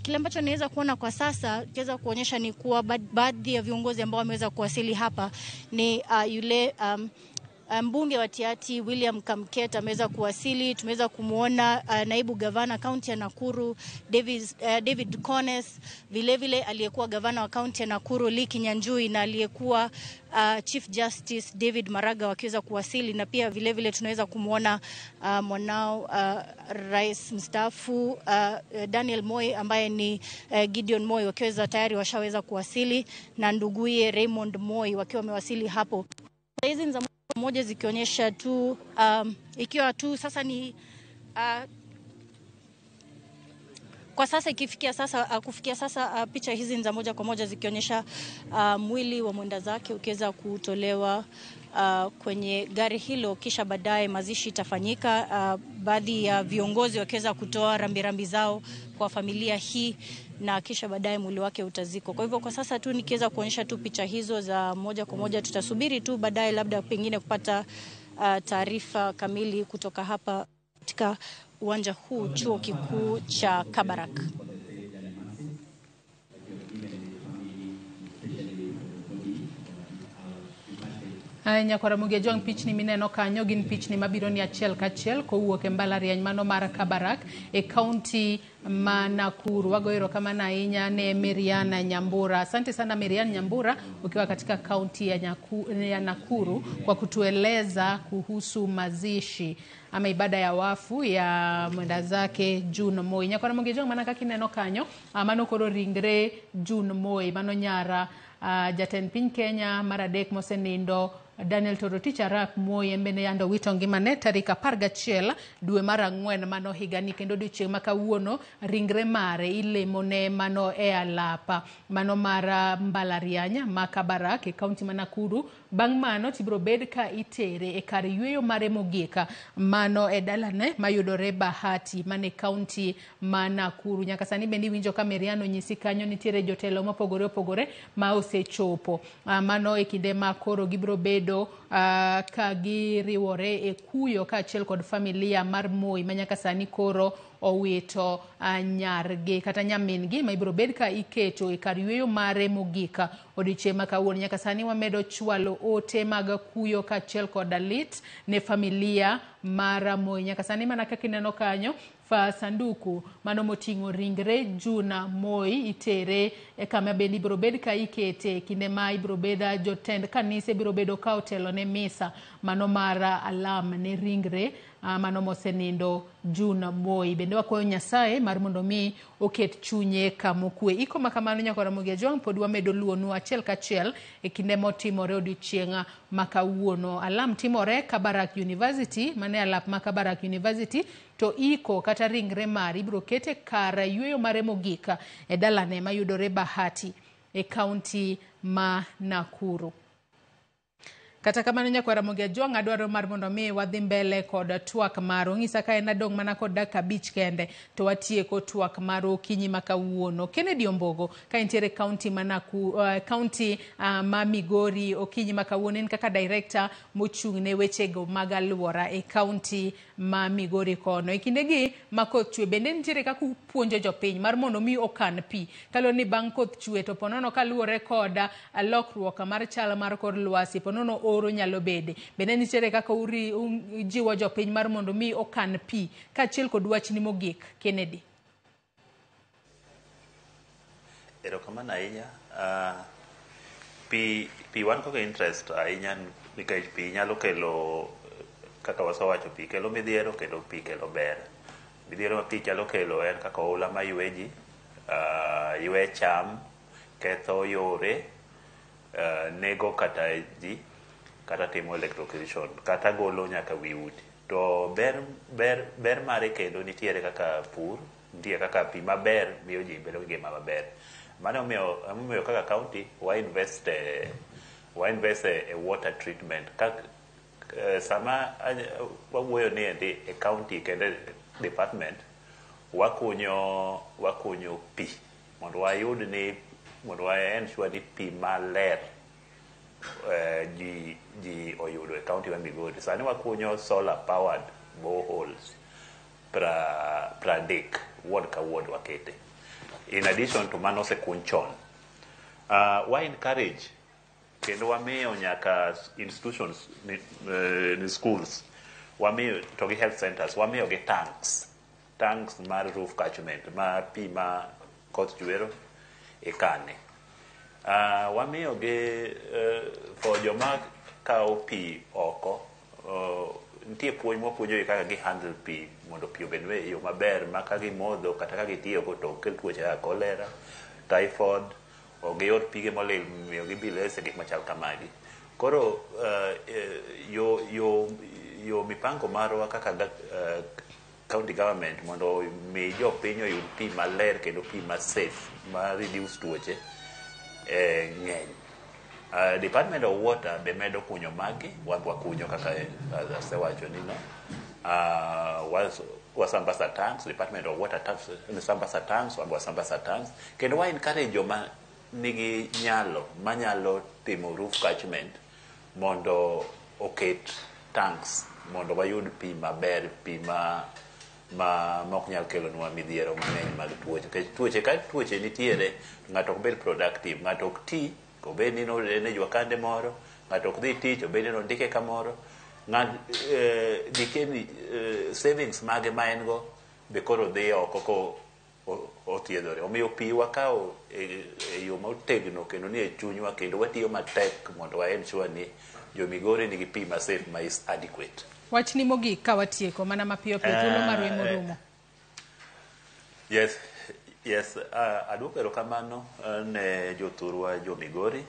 Kile ambacho naweza kuona kwa sasa kiweza kuonyesha ni kuwa baadhi ya viongozi ambao wameweza kuwasili hapa ni yule mbunge wa Tiaty William Kamket ameweza kuwasili. Tumeweza kumuona naibu gavana kaunti ya Nakuru David Kones, vile aliyekuwa gavana wa kaunti ya Nakuru Lee Kinyanjui na aliyekuwa Chief Justice David Maraga wakiweza kuwasili, na pia vile tunaweza kumuona mwanao rais mstaafu Daniel Moi ambaye ni Gideon Moi wakiweza tayari washaweza kuwasili, na nduguye Raymond Moi wakiwa wamewasili hapo. Hizi ni moja zikionyesha tu ikiwa tu sasa ni kwa sasa ikifikia sasa kufikia sasa picha hizi ni za moja kwa moja zikionyesha mwili wa mwenda zake ukiweza kutolewa kwenye gari hilo, kisha baadaye mazishi itafanyika. Baadhi ya viongozi wakiweza kutoa rambirambi zao kwa familia hii, na kisha baadaye mwili wake utazikwa. Kwa hivyo kwa sasa tu nikiweza kuonyesha tu picha hizo za moja kwa moja, tutasubiri tu baadaye labda pengine kupata taarifa kamili kutoka hapa katika uwanja huu chuo kikuu cha Kabarak. Nyakwara Mugiajong pichni mineno kanyo gin pichni mabiro ni achiel kachiel kowuok e mbalariany mano mar Kabarak e kaunti ma Nakuru. Wagoyo erokamano ahinya ne Miriam Nyambura. Asante sana Miriam Nyambura ukiwa katika kaunti ya Nakuru kwa kutueleza kuhusu mazishi ama ibada ya wafu ya mwenda zake June Moi. Nyakwara Mugiajong manaka kineno kanyo mano koro ringre June Moi mano nyara Jatend piny Kenya maradek mosenindo Daniel Toroitich Arap Moi embene yando wito ngimane tarik 11 dwe mar 4 mano higani, kendo odiochieng' ma kawuono ringre mare ilemone mano e alapa mano mar mbalariany ma Kabarak e kaunti ma Nakuru. Bang' mano tibiro bed ka itere e kar yweyo mare mogika mano e dalane mayudore Bahati mane kaunti ma Nakuru. Nyaka sani bende winjo ka Meriano nyisi kanyo nitiere jotelo mopogore opogore ma osechopo mano e kinde ma koro gibiro bedo ka giriwore e kuyo ka achiel kod familia mar Moi manyaka sani koro owito nyargi kata nyamingi ma ibiro bed ka iketo e kar yweyo mare mogika odiochieng' ma kawuono. Nyaka sani wamedo chwalo ote mag kuyo ka achiel kod lit ne familia mar Moi. Nyaka sani mana kaka ineno kanyo sanduku mano moting'o ringre June Moi itere kama bende ibiro bed ka ikete kinde ma ibiro beda jotend kanisa ibiro bedo ka otelo ne misa mano mar alam ne ringre mano mosenindo June Moi. Bende wakwayo Nyasaye mar mondo mi oket chunye kamokwe. Iko makamano Nyakwara Mugiajong pod wamedo luonu achiel kachiel e kinde motimore odiochieng' ma kawuono. Alam timore Kabarak University mane alap ma Kabarak University, to iko kata ringre mari ibiro kete kar yweyo mare mogika e dalane mayudore Bahati e kaunti ma Nakuru. Kata kamano Nyakwara Mugiajong adwaro mar mondo mi wadhi mbele kod twak maro. Ng'isa ka en adong mana kod dakika 5 kende to watieko twak maro okinyi ma kawuono. Kennedy Ombogo ka intiere kaunti ma kaunti ma Migori okinyi ma kawuono en kaka director mochung' ne wechego mag alwora e kaunti ma Migori kono. E kindegi ma koth chwe bende nitiere kaka puonjo jopiny mar mondo mi okan pi kalo ni bang' koth chwe to ponono kaluwore kod lokruok mar chal mar kor lwasi ponono oro nyalo bede. Bende nitiere kaka jiwo jopiny mar mondo mi okan pi ka achiel kod wachni mogik. Kennedy. Erokamano ahinya. Pi wan kod interest ahinya nikech pi nyalo kelo kaka wasewacho pi kelo midhiero kendo pi kelo ber. Midhiero ma pi nyalo kelo en kaka oula ma ywe ji, ywe cham, ketho yore, nego kata ji, kata timo electrocution, kata golo nyaka wi udi. To ber mare kendo nitiere kaka pur, nitiere kaka pi maber miyo ji bedo gi ngima maber. Mano omiyo kaka county wa invest e water treatment. Sama wawuoyo ni e county kende department wakunyo pi mondo wayud ni mondo ensure ni pi maler ji oyudo e county wa Migori. Sani wakunyo solar powered boreholes pradek ward ka ward wakete. In addition to mano sekuny chon. Wa encourage kendo wamiyo nyaka institutions ni schools, wamiyo to gi health centers, wamiyo gi tanks mar roof catchment ma pi ma koth chwero ikane. Wamiyo gi for joma kao pi oko, nitie puonj mwapuonjo kaka gi handle pi mondo pi obed e yo maber ma ka gimodho kata ka gitiyo go to kel tuoche kaka cholera, typhoid, o giyud pige molil miyo gibilese gik machal kamagi. Koro yo mipango marwa kaka county government mondo mi jopiny oyud pi maler kendo pi ma safe ma reduce tuoche ng'eny. Department of Water be medo kunyo magi, wakunyo kaka asewacho nino. Wasambasa tanks, Department of Water tanks, wasambasa tanks. Kendo wa encourage joma nigi nyalo, manyalo timo roof catchment mondo oket tanks mondo wayud pi maber, pi ma ok nyal kelonwa midhiero mang'eny mag tuoche. Ka tuoche nitiere, ng'ato ok bed productive, ng'ato ok ti, obed ni ne jwakande moro, ng'ato ok dhi tich, obed ni ondike kamoro, dikeni savings mage ma en go be koro dhi oko ko othiedhore. Omiyo pi wakao e yo motegno kendo ni e chunywa kendo watiyo matek mondo wa ensure ni jo Migori nigi pi ma safe ma is adequate. Wachni mogik ka watieko mana mapiyo thuolo marwe morumo. Yes, aduoko erokamano ne jothurwa jo Migori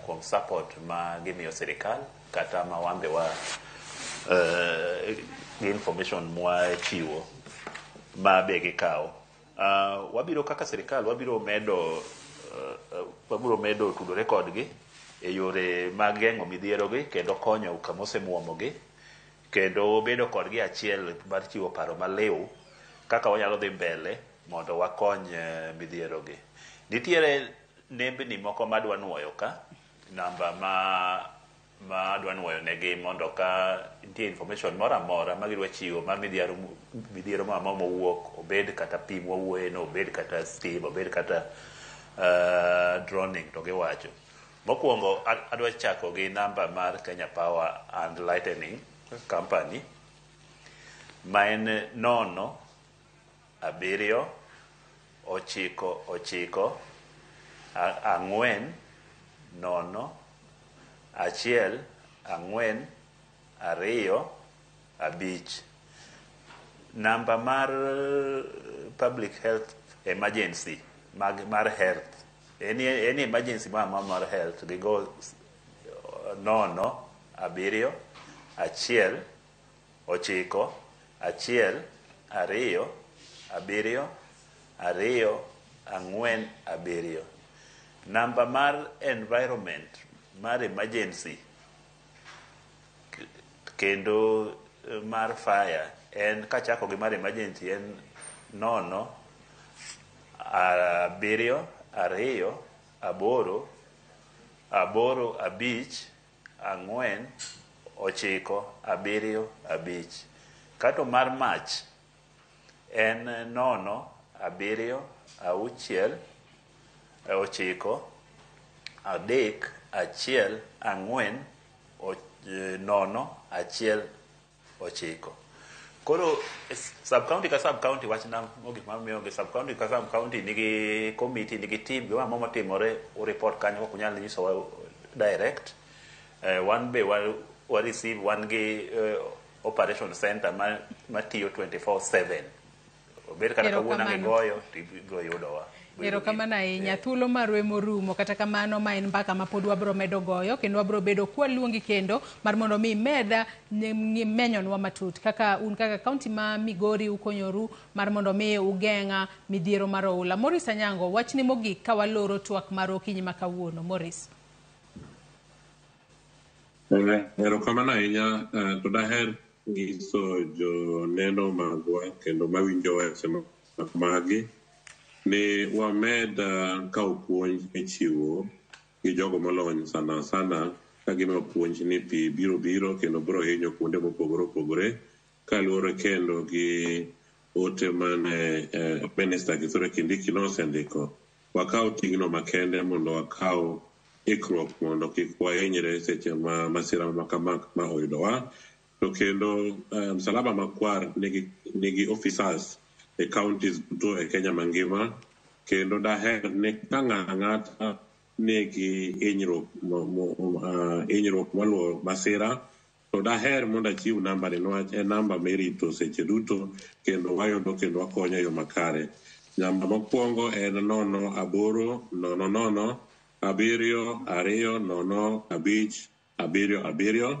kuom support ma gimiyo sirikal kata ma wambe wa information mwa chiwo ma be gikawo. Wabiro kaka sirikal wabiro medo tudore kodgi e yore mag geng'o midhierogi kendo konyo kama osemuomogi kendo bedo kodgi achiel mar chiwo paro maliw kaka wanyalo dhi mbele mondo wakony midhierogi. Nitiere nembni moko madwa nuoyo ka, namba ma adwa nuoyo negi mondo ka nitie information moro amora ma gidwa chiwo mar midhiero ma mowuok, obed kata pi mwawuoyeno, obed kata stima, obed kata droning to giwacho. Mokwongo adwa chako gi namba mar Kenya Power and Lightning Company ma en 0 7 9 9 4 0 1 4 2 5. Namba mar public health emergency mar health, any emergency mar health, they go 0 7 1 9 1 2 7 2 4 7. Namba mar environment mar emergency kendo mar fire en kachako gi mar emergency en 0 7 2 8 8 5 4 9 7 5. Kato mar mach en 0 7 6 9 3 1 4 0 1 9. Koro sub-county ka sub-county wachna mogik mamiyo gi sub-county ka sub-county nigi committee, nigi team, gima mamo timore o report kanyo ok nyal nyiso direct. One be wa receive one gi operation center ma tiyo 24/7. Obed kata kawuono ngigoyo tibiro yudowa. Erokamano ahinya, thuolo marwe morumo, kata kamano ma en mbaka ma pod wabro medo goyo kendo wabro bedo kwaluongi kendo mar mondo mi meda menyonwa matut kaka un kaka kaunti ma Migori ukonyoru mar mondo mi ugeng'a midhiero mar oula. Morris Anyango, wachni mogik ka waloro twak mar okinyi ma kawuono. Morris. Erokamano ahinya, to daher nyiso jo neno magwa kendo mawinjo weche magi ni wamed kawo puonj e chiwo gi jogo molony sana ka gima puonj ni pi biro kendo biro hinyo kuonde mopogore kaluwore kendo gi ote mane Minister Kithure Kindiki nosendiko. Wakaw tingno makende mondo wakaw ikruok mondo kik wahinyre seche ma masira ma oyudowa. To kendo Msalaba Makwar nigi officers e counties duto e Kenya mangima, kendo daher ne ka ng'ata nigi hinyruok maluwo masira, to daher mondo achiw namba ni niwach en namba mirito seche duto kendo wayudo kendo wakonyo yo makare. Namba mokwongo en 08072205577.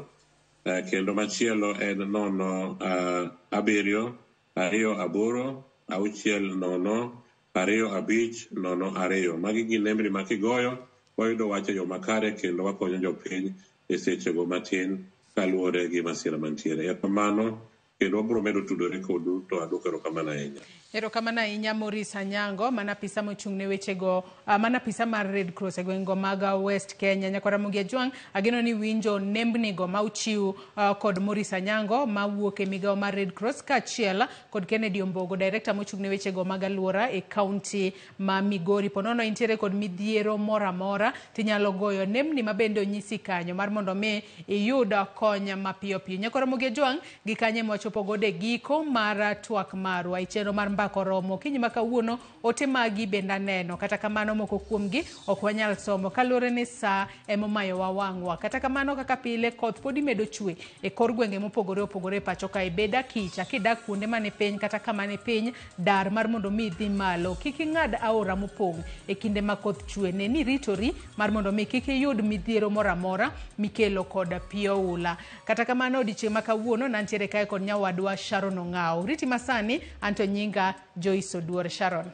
Kendo machielo en 072802500. Magi gin nembni ma kigoyo wayudo wacho yo makare kendo wakonyo jopiny e sechego matin kaluwore gi masira mantiere. Erokamano kendo wabiro medo tudore kodu, to adwoko erokamano ahinya. Erokamano ahinya Maurice Anyango, manapisa mochung'ne wechego, manapisa mar Red Cross e gweng'go mag West Kenya. Nyakwara Mugi Ajwang', ageno ni winjo nembnigo ma uchiw kod Maurice Anyango ma wuok e migawo mar Red Cross kaachiel kod Kennedy Ombogo, director mochung'ne wechego mag alwora e kaunti ma Migori. Ponono intiere kod midhiero mora tinyalo goyo nembni ma bende onyisi kanyo mar mondo mi iyud kony mapiyo. Nyakwara Mugi Ajwang', gi kanye mwachopo gode giko mar twak marwa icheno mar mbako romo kinyi makawuono ote magi benda neno, kata kamano moko kuomgi ok wanyal somo kaluwore ni sa emomayo wawang'wa. Kata kamano kaka pile koth podi medo chwe e kor gwenge mopogore pacho ka ibeda kicha kidak kuonde mane piny kata kama ne piny dar mar mondo mi dhi malo, kik ing'ad aora mopong' e kinde ma koth chwe. Ne ni ritori mar mondo mi kik iyud midhiero moramora mikelo kod pio ula. Kata kamano odiochieng' makawuono nantiere kae kod nyawadwa Sharon Ong'ao. Riti masani anto nyinga Joyce Oduor. Sharon.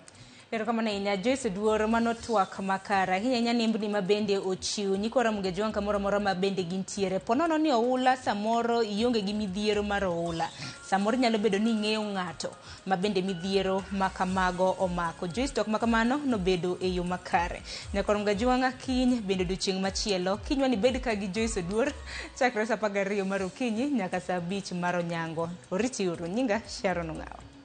Erokamano ahinya Joyce Oduor, mano twak makara ahinya nembni ma bende ochiw. Nyakwara Mugi Ajwang' kamoro amora ma bende gintiere. Ponono ni oula samoro ionge gi midhiero mar oula. Samoro nyalo bedo ni ng'eyo ng'ato ma bende midhiero makamago omako. Joyce tok makamano nobedo e yo makare. Nyakwara Mugi Ajwang' kiny bende odiochieng' machielo. Kinywa ni bed ka gi Joyce Oduor chakre sa 12 mar okinyi nyaka sa 5 mar onyango. Oriti uru. Nyinga Sharon Ong'ao.